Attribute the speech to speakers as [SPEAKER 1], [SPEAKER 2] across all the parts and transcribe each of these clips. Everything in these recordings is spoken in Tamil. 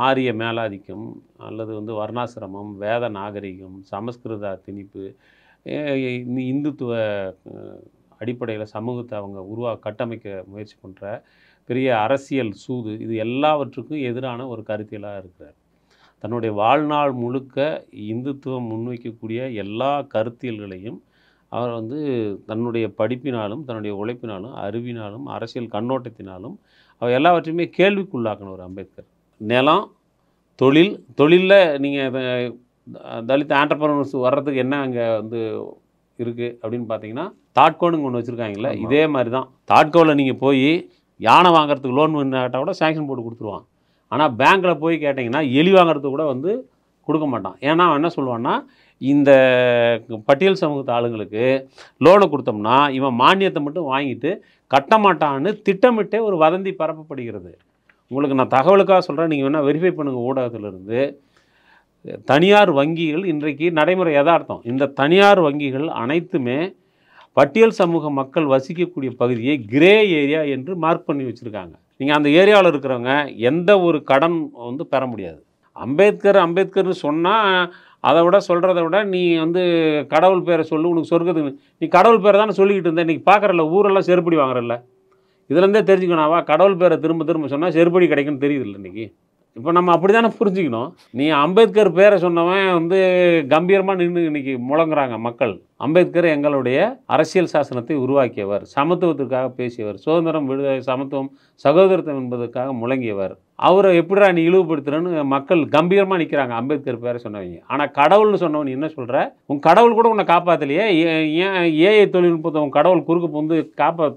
[SPEAKER 1] ஆரிய மேலாதிக்கம் அல்லது வந்து வர்ணாசிரமம், வேத நாகரிகம், சமஸ்கிருத திணிப்பு, இந்துத்துவ அடிப்படையில் சமூகத்தை அவங்க கட்டமைக்க முயற்சி பண்ணுற பெரிய அரசியல் சூது, இது எல்லாவற்றுக்கும் எதிரான ஒரு கருத்தியலாக இருக்கிறார். தன்னுடைய வாழ்நாள் முழுக்க இந்துத்துவம் முன்வைக்கக்கூடிய எல்லா கருத்தியல்களையும் அவர் வந்து தன்னுடைய படிப்பினாலும், தன்னுடைய உழைப்பினாலும், அறிவினாலும், அரசியல் கண்ணோட்டத்தினாலும் அவர் எல்லாவற்றையுமே கேள்விக்குள்ளாக்கினவர் அம்பேத்கர். நிலம், தொழிலில் நீங்கள் தலித் ஆண்டர்பிரனர்ஸ் வர்றதுக்கு என்ன அங்கே வந்து இருக்குது அப்படின்னு பார்த்தீங்கன்னா, தாட்கோன்னு ஒன்று வச்சுருக்காங்கல்ல, இதே மாதிரி தான். தாட்கோவில் நீங்கள் போய் யானை வாங்குறதுக்கு லோன் கேட்டால் கூட சேங்ஷன் போட்டு கொடுத்துருவான். ஆனால் பேங்க்கில் போய் கேட்டிங்கன்னா எலி வாங்குறதுக்கு கூட வந்து கொடுக்க மாட்டான். ஏன்னா அவன் என்ன சொல்லுவான்னா, இந்த பட்டியல் சமூகத்து ஆளுங்களுக்கு லோனை கொடுத்தோம்னா இவன் மானியத்தை மட்டும் வாங்கிட்டு கட்ட மாட்டான்னு திட்டமிட்டே ஒரு வதந்தி பரப்பப்படுகிறது. உங்களுக்கு நான் தகவலுக்காக சொல்கிறேன், நீங்கள் வேணால் வெரிஃபை பண்ணுங்கள் ஊடகத்திலிருந்து. தனியார் வங்கிகள் இன்றைக்கு நடைமுறை யதார்த்தம். இந்த தனியார் வங்கிகள் அனைத்துமே பட்டியல் சமூக மக்கள் வசிக்கக்கூடிய பகுதியை கிரே ஏரியா என்று மார்க் பண்ணி வச்சுருக்காங்க. நீங்கள் அந்த ஏரியாவில் இருக்கிறவங்க எந்த ஒரு கடன் வந்து பெற முடியாது. அம்பேத்கர்னு சொன்னால் அதை விட சொல்கிறத விட நீ வந்து கடவுள் பேரை சொல்லு, உனக்கு சொர்க்கத்துக்கு நீ கடவுள் பேரை தானே சொல்லிக்கிட்டு இருந்த. இன்றைக்கி பார்க்குறல்ல, ஊரெல்லாம் செருப்படி வாங்குறல்ல. இதுலேருந்தே தெரிஞ்சுக்கணாவா கடவுள் பேரை திரும்ப சொன்னால் செருப்படி கிடைக்குன்னு தெரியுதில்ல இன்றைக்கி. இப்போ நம்ம அப்படி தானே புரிஞ்சுக்கணும். நீ அம்பேத்கர் பேரை சொன்னவன் வந்து கம்பீரமாக நின்று இன்றைக்கி முழங்குறாங்க மக்கள். அம்பேத்கர் எங்களுடைய அரசியல் சாசனத்தை உருவாக்கியவர், சமத்துவத்திற்காக பேசியவர், சுதந்திரம், விடுதலை, சமத்துவம், சகோதரத்துவம் என்பதற்காக முழங்கியவர். அவரை எப்படிடா நீ இழிவுபடுத்துறன்னு மக்கள் கம்பீரமாக நிற்கிறாங்க அம்பேத்கர் பேரை சொன்னவங்க. ஆனால் கடவுள்னு சொன்னவன் என்ன சொல்கிற? உன் கடவுள் கூட உன்னை காப்பாற்றலையே, ஏன் ஏஐ தொழில்நுட்பத்தை உன் கடவுள் குறுக்கு வந்து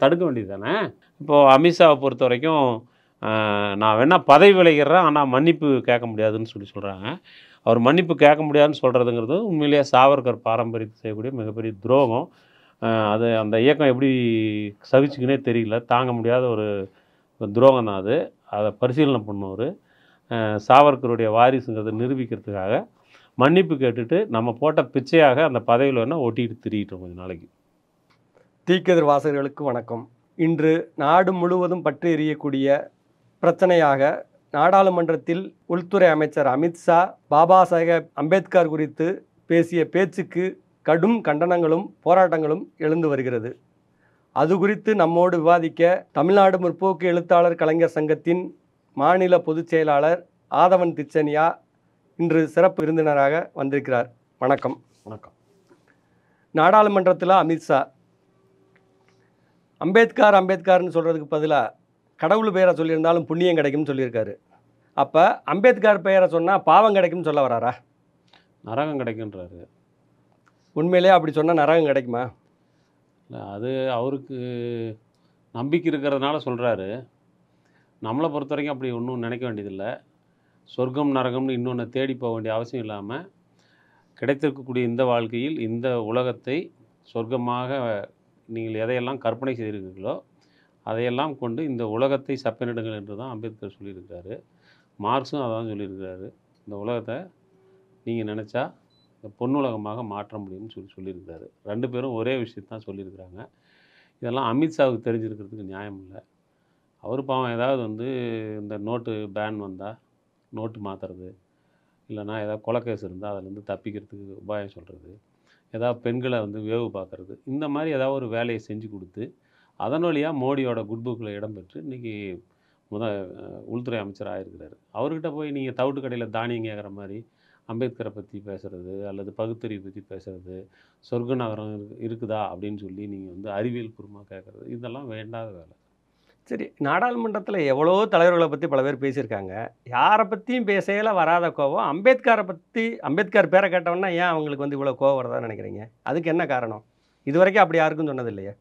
[SPEAKER 1] தடுக்க வேண்டியது தானே? இப்போது அமித்ஷாவை பொறுத்த வரைக்கும் நான் வேணால் பதவி விலகிறேன், ஆனால் மன்னிப்பு கேட்க முடியாதுன்னு சொல்கிறாங்க. அவர் மன்னிப்பு கேட்க முடியாதுன்னு சொல்கிறதுங்கிறது உண்மையிலேயே சாவர்கர் பாரம்பரியத்தை செய்யக்கூடிய மிகப்பெரிய துரோகம். அது அந்த இயக்கம் எப்படி சகிச்சுக்கினே தெரியல. தாங்க முடியாத ஒரு துரோகம் தான் அது. அதை பரிசீலனை பண்ணுவார். சாவர்கருடைய வாரிசுங்கிறத நிரூபிக்கிறதுக்காக மன்னிப்பு கேட்டுட்டு நம்ம போட்ட பிச்சையாக அந்த பதவியில் வேணால் ஒட்டிக்கிட்டு திரியிட்டோம் கொஞ்சம் நாளைக்கு.
[SPEAKER 2] தீக்கதிர் வாசகர்களுக்கு வணக்கம். இன்று நாடு முழுவதும் பற்றி எறியக்கூடிய பிரச்சனையாக நாடாளுமன்றத்தில் உள்துறை அமைச்சர் அமித்ஷா பாபா சாஹேப் அம்பேத்கர் குறித்து பேசிய பேச்சுக்கு கடும் கண்டனங்களும் போராட்டங்களும் எழுந்து வருகிறது. அது குறித்து நம்மோடு விவாதிக்க தமிழ்நாடு முற்போக்கு எழுத்தாளர் கலைஞர் சங்கத்தின் மாநில பொதுச் செயலாளர் ஆதவன் திச்சனியா இன்று சிறப்பு விருந்தினராக வந்திருக்கிறார். வணக்கம்.
[SPEAKER 1] வணக்கம்.
[SPEAKER 2] நாடாளுமன்றத்தில் அமித்ஷா அம்பேத்கர்னு சொல்கிறதுக்கு பதிலாக கடவுள் பெயரை சொல்லியிருந்தாலும் புண்ணியம் கிடைக்கும்னு சொல்லியிருக்காரு. அப்போ அம்பேத்கர் பெயரை சொன்னால் பாவம் கிடைக்கும்னு சொல்ல வராரா?
[SPEAKER 1] நரகம் கிடைக்குன்றாரு.
[SPEAKER 2] உண்மையிலே அப்படி சொன்னால் நரகம் கிடைக்குமா?
[SPEAKER 1] இல்லை, அது அவருக்கு நம்பிக்கை இருக்கிறதுனால சொல்கிறாரு. நம்மளை பொறுத்த வரைக்கும் அப்படி ஒன்றும் நினைக்க வேண்டியதில்லை. சொர்க்கம் நரகம்னு இன்னொன்று தேடி போக வேண்டிய அவசியம் இல்லாமல் கிடைத்திருக்கக்கூடிய இந்த வாழ்க்கையில் இந்த உலகத்தை சொர்க்கமாக நீங்கள் எதையெல்லாம் கற்பனை செய்திருக்கீர்களோ அதையெல்லாம் கொண்டு இந்த உலகத்தை சப்பனிடுங்கள் என்று தான் அம்பேத்கர் சொல்லியிருக்கிறாரு. மார்க்ஸும் அதான் சொல்லியிருக்கிறாரு. இந்த உலகத்தை நீங்கள் நினச்சா இந்த பொன்னுலகமாக மாற்ற முடியும்னு சொல்லியிருக்கிறாரு. ரெண்டு பேரும் ஒரே விஷயத்தான் சொல்லியிருக்கிறாங்க. இதெல்லாம் அமித்ஷாவுக்கு தெரிஞ்சிருக்கிறதுக்கு நியாயம் இல்லை. அவர் பாவம் ஏதாவது வந்து இந்த நோட்டு பேன் வந்தால் நோட்டு மாற்றுறது, இல்லைனா ஏதாவது கொலைக்கேஸ் இருந்தால் அதிலேருந்து தப்பிக்கிறதுக்கு உபாயம் சொல்கிறது, ஏதாவது பெண்களை வந்து வேவு பார்க்குறது, இந்த மாதிரி ஏதாவது ஒரு வேலையை செஞ்சு கொடுத்து அதன் வழியாக மோடியோட குட் புக்கில் இடம்பெற்று இன்றைக்கி உள்துறை அமைச்சர் ஆகிருக்கிறாரு. அவர்கிட்ட போய் நீங்கள் தவிட்டு கடையில் தானியம் கேட்குற மாதிரி அம்பேத்கரை பற்றி பேசுகிறது அல்லது பகுத்தறிவு பற்றி பேசுகிறது, சொர்க்க நகரம் இருக்குதா அப்படின்னு சொல்லி நீங்கள் வந்து அறிவியல் பூர்வமாக கேட்குறது, இதெல்லாம் வேண்டாத வேலை.
[SPEAKER 2] சரி, நாடாளுமன்றத்தில் எவ்வளோ தலைவர்களை பற்றி பல பேர் பேசியிருக்காங்க. யாரை பற்றியும் பேசையில் வராத கோவம் அம்பேத்கர் பேரை கேட்டவொன்னா ஏன் அவங்களுக்கு வந்து இவ்வளோ கோவம் வரதான்னு நினைக்கிறீங்க? அதுக்கு என்ன காரணம்? இது வரைக்கும் அப்படி யாருக்கும் சொன்னது இல்லையே.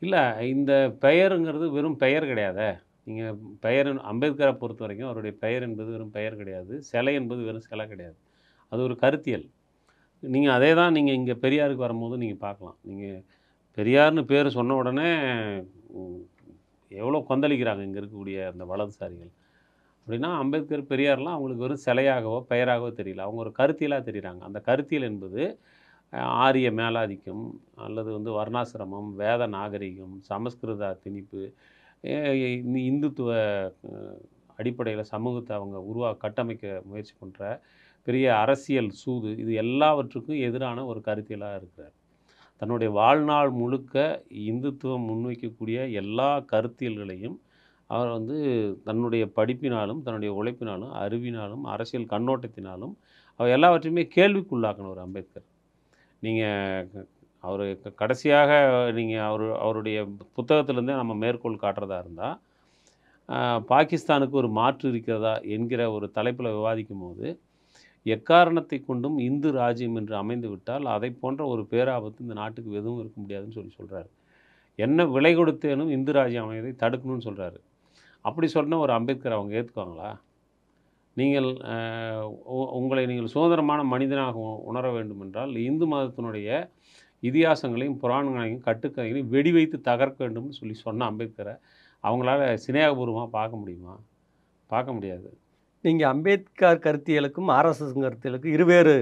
[SPEAKER 1] இல்லை, இந்த பெயருங்கிறது வெறும் பெயர் கிடையாதே. நீங்கள் பெயர் அம்பேத்கரை பொறுத்த வரைக்கும் அவருடைய பெயர் என்பது வெறும் பெயர் கிடையாது, சிலை என்பது வெறும் சிலை கிடையாது. அது ஒரு கருத்தியல். நீங்கள் அதே தான் நீங்கள் இங்கே பெரியாருக்கு வரும்போது நீங்கள் பார்க்கலாம். நீங்கள் பெரியார்னு பேர் சொன்ன உடனே எவ்வளோ கொந்தளிக்கிறாங்க இங்கே இருக்கக்கூடிய அந்த வலதுசாரிகள். அப்படின்னா அம்பேத்கர் பெரியார்லாம் அவங்களுக்கு வெறும் சிலையாகவோ பெயராகவோ தெரியல, அவங்க ஒரு கருத்தியலாக தெரிகிறாங்க. அந்த கருத்தியல் என்பது ஆரிய மேலாதிக்கம் அல்லது வந்து வர்ணாசிரமம், வேத நாகரிகம், சமஸ்கிருத திணிப்பு, இந்துத்துவ அடிப்படையில் சமூகத்தை அவங்க கட்டமைக்க முயற்சி பண்ணுற பெரிய அரசியல் சூது, இது எல்லாவற்றுக்கும் எதிரான ஒரு கருத்தியலாக இருக்கிறார். தன்னுடைய வாழ்நாள் முழுக்க இந்துத்துவம் முன்வைக்கக்கூடிய எல்லா கருத்தியல்களையும் அவர் வந்து தன்னுடைய படிப்பினாலும், தன்னுடைய உழைப்பினாலும், அறிவினாலும், அரசியல் கண்ணோட்டத்தினாலும் அவர் எல்லாவற்றையுமே கேள்விக்குள்ளாக்கினவர் அம்பேத்கர். நீங்கள் அவர் கடைசியாக நீங்கள் அவருடைய புத்தகத்திலேருந்தே நம்ம மேற்கோள் காட்டுறதா இருந்தால், பாகிஸ்தானுக்கு ஒரு மாற்று இருக்கிறதா என்கிற ஒரு தலைப்பில் விவாதிக்கும் போது, எக்காரணத்தை கொண்டும் இந்து ராஜ்யம் என்று அமைந்து விட்டால் அதை போன்ற ஒரு பேராபத்து இந்த நாட்டுக்கு எதுவும் இருக்க முடியாதுன்னு சொல்கிறாரு. என்ன விலை கொடுத்தேனும் இந்து ராஜ்யம் அமைவதை தடுக்கணும்னு சொல்கிறாரு. அப்படி சொன்ன ஒரு அம்பேத்கர் அவங்க ஏற்றுக்குவாங்களா? நீங்கள் உங்களை நீங்கள் சுதந்திரமான மனிதனாக உணர வேண்டும் என்றால் இந்து மதத்தினுடைய இதிகாசங்களையும் புராணங்களையும் கட்டுக்கதைகளையும் வெடி வைத்து தகர்க்க வேண்டும்னு சொன்ன அம்பேத்கரை அவங்களால சிநேகபூர்வமாக பார்க்க முடியுமா? பார்க்க முடியாது.
[SPEAKER 2] நீங்கள் அம்பேத்கர் கருத்தியலுக்கும் ஆர்எஸ்எஸ் கருத்தியலுக்கும் இருவேறு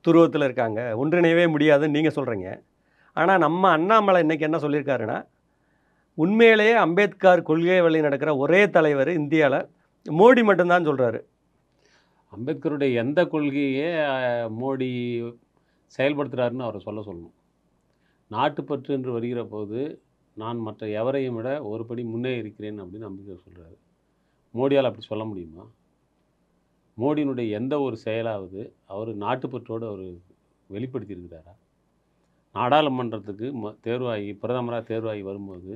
[SPEAKER 2] துருவத்தில் இருக்காங்க, ஒன்றிணையவே முடியாதுன்னு நீங்கள் சொல்கிறீங்க. ஆனால் நம்ம அண்ணாமலை இன்றைக்கி என்ன சொல்லியிருக்காருன்னா, உண்மையிலேயே அம்பேத்கர் கொள்கை வழி நடக்கிற ஒரே தலைவர் இந்தியாவில் மோடி மட்டும்தான் சொல்கிறாரு.
[SPEAKER 1] அம்பேத்கருடைய எந்த கொள்கையே மோடி செயல்படுத்துகிறாருன்னு அவரை சொல்லணும். நாட்டுப்பற்று என்று வருகிற போது நான் மற்ற எவரையும் விட ஒரு படி முன்னே இருக்கிறேன் அப்படின்னு அம்பேத்கர் சொல்கிறாரு. மோடியால் அப்படி சொல்ல முடியுமா? மோடியினுடைய எந்த ஒரு செயலாவது அவர் நாட்டுப்பற்றோடு அவர் வெளிப்படுத்தியிருக்கிறாரா? நாடாளுமன்றத்துக்கு தேர்வாகி பிரதமராக தேர்வாகி வரும்போது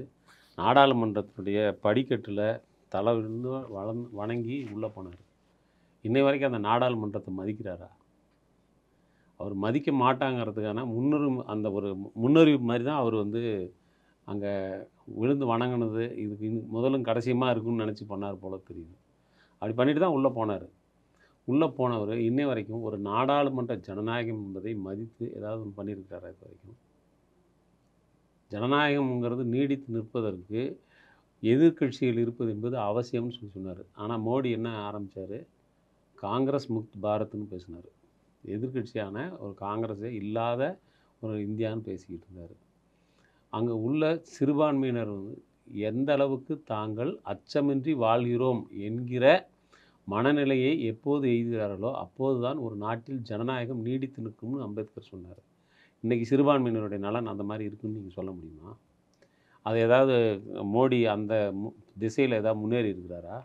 [SPEAKER 1] நாடாளுமன்றத்தினுடைய படிக்கட்டில் தலைவிழுந்து வணங்கி உள்ளே போனார். இன்னை வரைக்கும் அந்த நாடாளுமன்றத்தை மதிக்கிறாரா? அவர் மதிக்க மாட்டாங்கிறதுக்கான அந்த ஒரு முன்னறிவு மாதிரி தான் அவர் வந்து அங்கே விழுந்து வணங்கினது இதுக்கு முதலும் கடைசியமாக இருக்குன்னு நினச்சி பண்ணார் போல தெரியுது. அப்படி பண்ணிட்டு தான் உள்ளே போனார். உள்ளே போனவர் இன்னை வரைக்கும் ஒரு நாடாளுமன்ற ஜனநாயகம் என்பதை மதித்து ஏதாவது ஒன்று பண்ணியிருக்காரா? இது வரைக்கும் ஜனநாயகம்ங்கிறது நீடித்து நிற்பதற்கு எதிர்கட்சிகள் இருப்பது என்பது அவசியம்னு சொன்னார். ஆனால் மோடி என்ன ஆரம்பித்தார்? காங்கிரஸ் முக்த் பாரத்னு பேசினார். எதிர்கட்சியான ஒரு காங்கிரஸே இல்லாத ஒரு இந்தியான்னு பேசிக்கிட்டு இருந்தார். அங்கே உள்ள சிறுபான்மையினர் வந்து எந்த அளவுக்கு தாங்கள் அச்சமின்றி வாழ்கிறோம் என்கிற மனநிலையை எப்போது எய்துகிறார்களோ அப்போது தான் ஒரு நாட்டில் ஜனநாயகம் நீடித்து நிற்கும்னு அம்பேத்கர் சொன்னார். இன்றைக்கி சிறுபான்மையினருடைய நலன் அந்த மாதிரி இருக்குன்னு நீங்கள் சொல்ல முடியுமா? அது ஏதாவது மோடி அந்த திசையில் ஏதாவது முன்னேறி இருக்கிறாரா?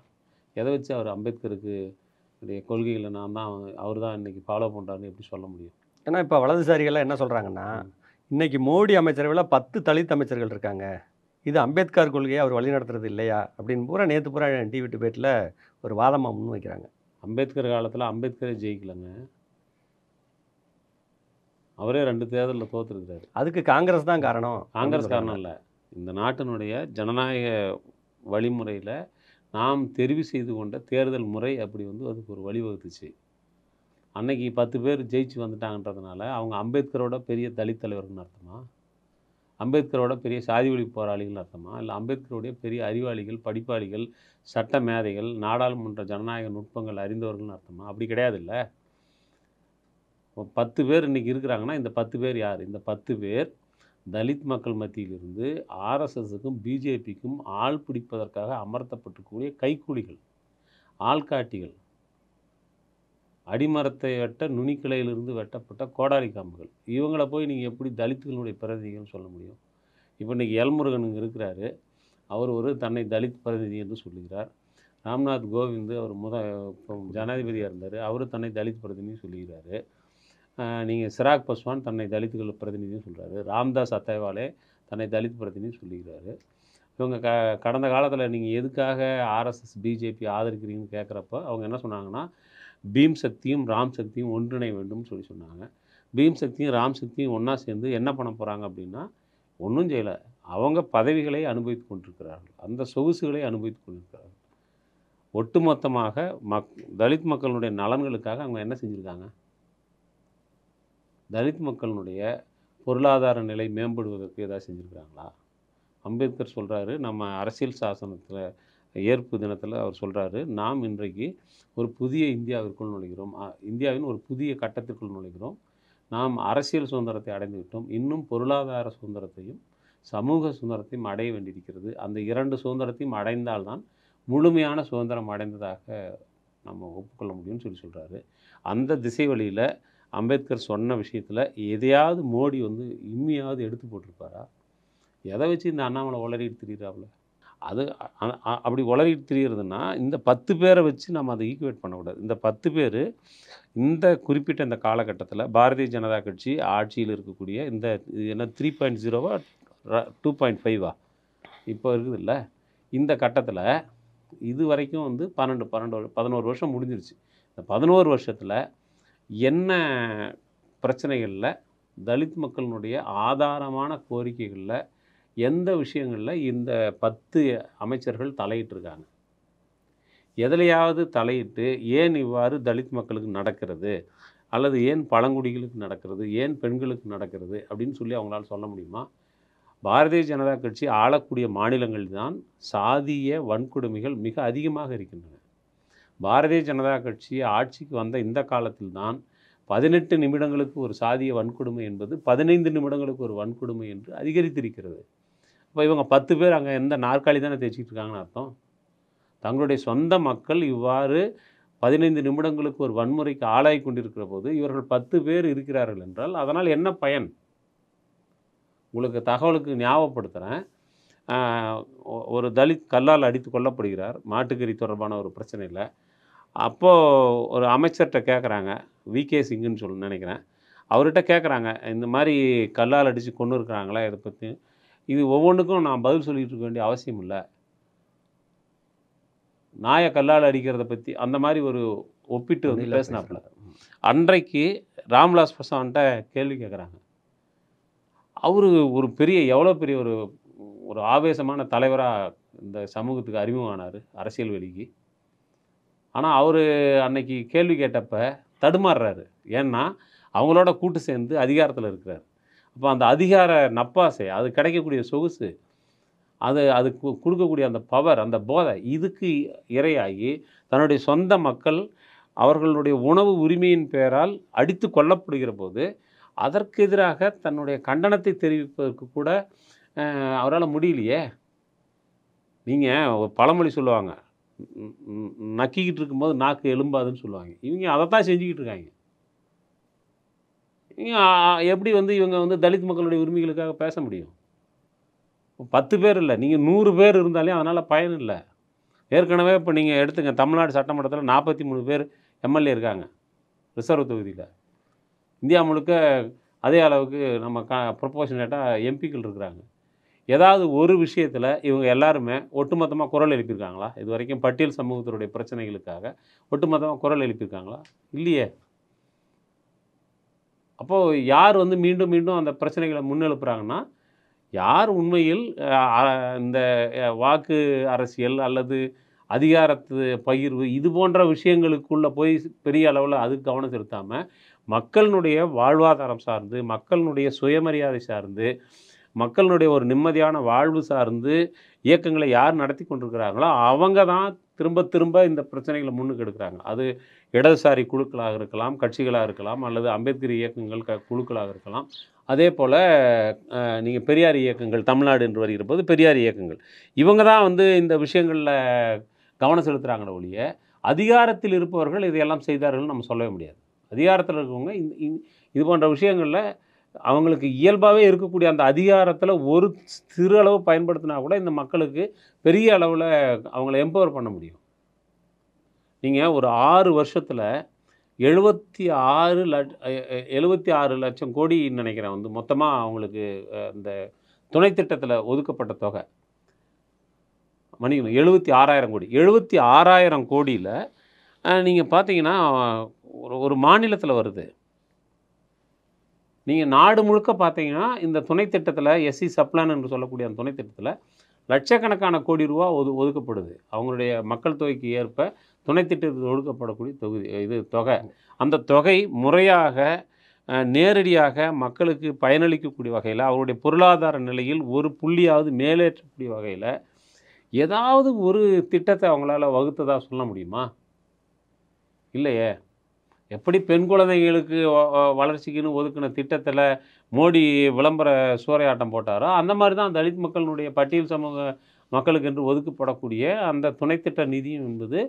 [SPEAKER 1] எதை வச்சு அவர் அம்பேத்கருக்கு கொள்கைகளை அவர் தான் இன்றைக்கி ஃபாலோ பண்ணுறாருன்னு எப்படி சொல்ல முடியும்?
[SPEAKER 2] ஏன்னா இப்போ வலதுசாரிகள்லாம் என்ன சொல்கிறாங்கன்னா, இன்றைக்கி மோடி அமைச்சரவையில் 10 தலித் அமைச்சர்கள் இருக்காங்க, இது அம்பேத்கர் கொள்கையை அவர் வழிநடத்துறது இல்லையா அப்படின்னு பூரா நேற்று பூரா டிவி டிபேட்டில் ஒரு வாதமாக முன் வைக்கிறாங்க.
[SPEAKER 1] அம்பேத்கர் காலத்தில் அம்பேத்கரே ஜெயிக்கலைங்க. அவரே 2 தேர்தலில் தோற்றுருக்கிறாரு.
[SPEAKER 2] அதுக்கு காங்கிரஸ் தான் காரணம்.
[SPEAKER 1] காங்கிரஸ் காரணம் இல்லை. இந்த நாட்டினுடைய ஜனநாயக வழிமுறையில் நாம் தெரிவு செய்து கொண்ட தேர்தல் முறை அப்படி வந்து அதுக்கு ஒரு வழிவகுத்துச்சு. அன்னைக்கு 10 பேர் ஜெயிச்சு வந்துட்டாங்கன்றதுனால அவங்க அம்பேத்கரோட பெரிய தலித் தலைவர்கள்னு அர்த்தமா? அம்பேத்கரோட பெரிய சாதி ஒழிப்பு போராளிகள்னு அர்த்தமா? இல்லை அம்பேத்கருடைய பெரிய அறிவாளிகள், படிப்பாளிகள், சட்ட மேதைகள், நாடாளுமன்ற ஜனநாயக நுட்பங்கள் அறிந்தவர்கள்னு அர்த்தமா? அப்படி கிடையாது. இல்லை 10 பேர் இன்றைக்கி இருக்கிறாங்கன்னா இந்த 10 பேர் யார்? இந்த 10 பேர் தலித் மக்கள் மத்தியிலிருந்து ஆர்எஸ்எஸுக்கும் பிஜேபிக்கும் ஆள் பிடிப்பதற்காக அமர்த்தப்பட்டிருக்கக்கூடிய கைக்கூலிகள், ஆள்காட்டிகள், அடிமரத்தை வெட்ட நுனிக்கிளையிலிருந்து வெட்டப்பட்ட கோடாரி காம்புகள். இவங்களை போய் நீங்கள் எப்படி தலித்துகளுடைய பிரதிநிதிகள்னு சொல்ல முடியும்? இப்போ இன்றைக்கி எல்முருகனுங்க இருக்கிறாரு, அவர் ஒரு தன்னை தலித் பிரதிநிதி என்று சொல்லுகிறார். ராம்நாத் கோவிந்த் அவர் இப்போ ஜனாதிபதியாக இருந்தார், அவர் தன்னை தலித் பிரதிநிதி சொல்லுகிறாரு. நீங்கள் சிராக் பஸ்வான் தன்னை தலித்துகள் பிரதிநிதியும் சொல்கிறாரு. ராம்தாஸ் அத்தைவாலே தன்னை தலித் பிரதிநிதி சொல்லிக்கிறாரு. இவங்க கடந்த காலத்தில் நீங்கள் எதுக்காக ஆர்எஸ்எஸ் பிஜேபி ஆதரிக்கிறீங்கன்னு கேட்குறப்ப அவங்க என்ன சொன்னாங்கன்னா, பீம் சக்தியும் ராம் சக்தியும் ஒன்றிணைய வேண்டும்னு சொன்னாங்க. பீம் சக்தியும் ராம் சக்தியும் ஒன்றா சேர்ந்து என்ன பண்ண போகிறாங்க அப்படின்னா, ஒன்றும் செய்யலை. அவங்க பதவிகளை அனுபவித்து கொண்டிருக்கிறார்கள், அந்த சொகுசுகளை அனுபவித்து கொண்டிருக்கிறார்கள். ஒட்டுமொத்தமாக தலித் மக்களுடைய நலன்களுக்காக அவங்க என்ன செஞ்சுருக்காங்க? தலித் மக்களுடைய பொருளாதார நிலை மேம்படுவதற்கு ஏதாவது செஞ்சுருக்கிறாங்களா? அம்பேத்கர் சொல்கிறாரு, நம்ம அரசியல் சாசனத்தில் ஏற்பு தினத்தில் அவர் சொல்கிறாரு, நாம் இன்றைக்கு ஒரு புதிய இந்தியாவிற்குள் நுழைகிறோம், இந்தியாவின் ஒரு புதிய கட்டத்திற்குள் நுழைகிறோம், நாம் அரசியல் சுதந்திரத்தை அடைந்து விட்டோம், இன்னும் பொருளாதார சுதந்திரத்தையும் சமூக சுதந்திரத்தையும் அடைய வேண்டியிருக்கிறது. அந்த 2 சுதந்திரத்தையும் அடைந்தால்தான் முழுமையான சுதந்திரம் அடைந்ததாக நம்ம ஒப்புக்கொள்ள முடியும்னு சொல்கிறாரு. அந்த திசை வழியில் அம்பேத்கர் சொன்ன விஷயத்தில் எதையாவது மோடி வந்து இம்மியாவது எடுத்து போட்டிருப்பாரா? எதை வச்சு இந்த அண்ணாமலை உளறிட்டு திரியிறாப்புல? அது அப்படி உளறிட்டு திரியிறதுன்னா இந்த 10 பேரை வச்சு நம்ம அதை ஈக்குவேட் பண்ணக்கூடாது. இந்த 10 பேர் இந்த குறிப்பிட்ட இந்த காலகட்டத்தில் பாரதிய ஜனதா கட்சி ஆட்சியில் இருக்கக்கூடிய இந்த இது என்ன 3.0வா 2.5வா இப்போ இருக்குதுல்ல, இந்த கட்டத்தில் இது வரைக்கும் வந்து 11 வருஷம் முடிஞ்சிருச்சு. இந்த 11 வருஷத்தில் என்ன பிரச்சனைகளில் தலித் மக்களினுடைய ஆதாரமான கோரிக்கைகளில் எந்த விஷயங்களில் இந்த 10 அமைச்சர்கள் தலையிட்டிருக்காங்க? எதுலையாவது தலையிட்டு ஏன் இவ்வாறு தலித் மக்களுக்கு நடக்கிறது, அல்லது ஏன் பழங்குடிகளுக்கு நடக்கிறது, ஏன் பெண்களுக்கு நடக்கிறது அப்படின்னு சொல்லி அவங்களால சொல்ல முடியுமா? பாரதிய ஜனதா கட்சி ஆளக்கூடிய மாநிலங்கள் தான் சாதிய வன்கொடுமைகள் மிக அதிகமாக இருக்கின்றன. பாரதிய ஜனதா கட்சி ஆட்சிக்கு வந்த இந்த காலத்தில் தான் 18 நிமிடங்களுக்கு ஒரு சாதிய வன்கொடுமை என்பது 15 நிமிடங்களுக்கு ஒரு வன்கொடுமை என்று அதிகரித்திருக்கிறது. இப்போ இவங்க 10 பேர் அங்கே எந்த நாற்காலி தானே தேய்ச்சிக்கிட்டு இருக்காங்கன்னு அர்த்தம். தங்களுடைய சொந்த மக்கள் இவ்வாறு 15 நிமிடங்களுக்கு ஒரு வன்முறைக்கு ஆளாகி கொண்டிருக்கிற போது இவர்கள் 10 பேர் இருக்கிறார்கள் என்றால் அதனால் என்ன பயன்? உங்களுக்கு தகவலுக்கு ஞாபகப்படுத்துகிறேன். ஒரு தலித் கல்லால் அடித்து கொல்லப்படுகிறார் மாட்டுக்கறி தொடர்பான ஒரு பிரச்சனையில். அப்போது ஒரு அமைச்சர்கிட்ட கேட்குறாங்க, விகே சிங்குன்னு சொல்லி நினைக்கிறேன். அவர்கிட்ட கேட்குறாங்க, இந்த மாதிரி கல்லால் அடித்து கொண்டு இருக்கிறாங்களா, இதை பற்றி இது ஒவ்வொன்றுக்கும் நான் பதில் சொல்லிகிட்டு இருக்க வேண்டிய அவசியம் இல்லை. நாயை கல்லால் அடிக்கிறத பற்றி அந்த மாதிரி ஒரு ஒப்பிட்டு வந்து பேசினாப்புல. அன்றைக்கு ராம்விலாஸ் பாஸ்வான்கிட்ட கேள்வி கேட்குறாங்க. அவர் ஒரு பெரிய எவ்வளோ பெரிய ஒரு ஆவேசமான தலைவராக இந்த சமூகத்துக்கு அறிமுகமானார் அரசியல் வெளிக்கு. ஆனால் அவர் அன்னைக்கு கேள்வி கேட்டப்ப தடுமாறுறாரு. ஏன்னா அவங்களோட கூட்டு சேர்ந்து அதிகாரத்தில் இருக்கிறார். அப்போ அந்த அதிகார நப்பாசை, அது கிடைக்கக்கூடிய சொகுசு, அது கொடுக்கக்கூடிய அந்த பவர், அந்த போதை, இதுக்கு இரையாகி தன்னுடைய சொந்த மக்கள் அவர்களுடைய உணவு உரிமையின் பெயரால் அடித்து கொல்லப்படுகிற போது அதற்கு எதிராக தன்னுடைய கண்டனத்தை தெரிவிப்பதற்கு கூட அவரால் முடியலையே. நீங்கள் ஒரு பழமொழி சொல்லுவாங்க, நக்கிக்கிட்டு இருக்கும்போது நாக்கு எலும்பாதுன்னு சொல்லுவாங்க. இவங்க அதைத்தான் செஞ்சுக்கிட்டு இருக்காங்க. எப்படி வந்து இவங்க வந்து தலித் மக்களுடைய உரிமைகளுக்காக பேச முடியும்? 10 பேர் இல்லை, நீங்கள் 100 பேர் இருந்தாலே அதனால் பயன் இல்லை. ஏற்கனவே இப்போ நீங்கள் எடுத்துங்க, தமிழ்நாடு சட்டமன்றத்தில் 43 பேர் எம்எல்ஏ இருக்காங்க ரிசர்வ் தொகுதியில். இந்தியா முழுக்க அதே அளவுக்கு நம்ம ப்ரொபோஷனேட்டாக எம்பிக்கள் இருக்கிறாங்க. ஏதாவது ஒரு விஷயத்தில் இவங்க எல்லாருமே ஒட்டுமொத்தமாக குரல் எழுப்பியிருக்காங்களா? இது வரைக்கும் பட்டியல் சமூகத்தினுடைய பிரச்சனைகளுக்காக ஒட்டுமொத்தமாக குரல் எழுப்பியிருக்காங்களா? இல்லையே. அப்போது யார் வந்து மீண்டும் மீண்டும் அந்த பிரச்சனைகளை முன்னெழுப்புறாங்கன்னா, யார் உண்மையில் இந்த வாக்கு அரசியல் அல்லது அதிகாரத்து பகிர்வு இது போன்ற விஷயங்களுக்குள்ளே போய் பெரிய அளவில் அதுக்கு கவனம் செலுத்தாமல் மக்களினுடைய வாழ்வாதாரம் சார்ந்து, மக்களினுடைய சுயமரியாதை சார்ந்து, மக்களினுடைய ஒரு நிம்மதியான வாழ்வு சார்ந்து இயக்கங்களை யார் நடத்தி கொண்டிருக்கிறாங்களோ அவங்க தான் திரும்ப திரும்ப இந்த பிரச்சனைகளை முன்னுக்கு எடுக்கிறாங்க. அது இடதுசாரி குழுக்களாக இருக்கலாம், கட்சிகளாக இருக்கலாம், அல்லது அம்பேத்கர் இயக்கங்கள் குழுக்களாக இருக்கலாம். அதே போல் நீங்கள் பெரியார் இயக்கங்கள், தமிழ்நாடு என்று வருகிற போது பெரியார் இயக்கங்கள், இவங்க தான் வந்து இந்த விஷயங்களில் கவனம் செலுத்துகிறாங்களே ஒழிய அதிகாரத்தில் இருப்பவர்கள் இதையெல்லாம் செய்தார்கள்னு நம்ம சொல்லவே முடியாது. அதிகாரத்தில் இருக்கவங்க இது போன்ற விஷயங்களில் அவங்களுக்கு இயல்பாகவே இருக்கக்கூடிய அந்த அதிகாரத்தில் ஒரு சிறு அளவு பயன்படுத்தினா கூட இந்த மக்களுக்கு பெரிய அளவில் அவங்கள எம்பவர் பண்ண முடியும். நீங்கள் ஒரு 6 வருஷத்தில் 76 லட்சம் கோடின்னு நினைக்கிறேன் வந்து மொத்தமாக அவங்களுக்கு இந்த துணை திட்டத்தில் ஒதுக்கப்பட்ட தொகை. மன்னிக்கணும், 76,000 கோடி. 76,000 கோடியில் நீங்கள் பார்த்தீங்கன்னா ஒரு மாநிலத்தில் வருது. நீங்கள் நாடு முழுக்க பார்த்தீங்கன்னா இந்த துணை திட்டத்தில் எஸ்சி சப்ளான் என்று சொல்லக்கூடிய அந்த துணை திட்டத்தில் லட்சக்கணக்கான கோடி ரூபா ஒதுக்கப்படுது. அவங்களுடைய மக்கள் தொகைக்கு ஏற்ப துணை திட்டத்தில் ஒதுக்கப்படக்கூடிய தொகை. அந்த தொகை முறையாக நேரடியாக மக்களுக்கு பயனளிக்கக்கூடிய வகையில், அவருடைய பொருளாதார நிலையில் ஒரு புள்ளியாவது மேலேற்றக்கூடிய வகையில் ஏதாவது ஒரு திட்டத்தை அவங்களால வகுத்ததாக சொல்ல முடியுமா? இல்லையே. எப்படி பெண் குழந்தைகளுக்கு வளர்ச்சிக்குன்னு ஒதுக்கின திட்டத்தில் மோடி விளம்பர சூறையாட்டம் போட்டாரோ அந்த மாதிரி தான் தலித் மக்களினுடைய பட்டியல் சமூக மக்களுக்கு என்று ஒதுக்கப்படக்கூடிய அந்த துணைத்திட்ட நிதியம் என்பது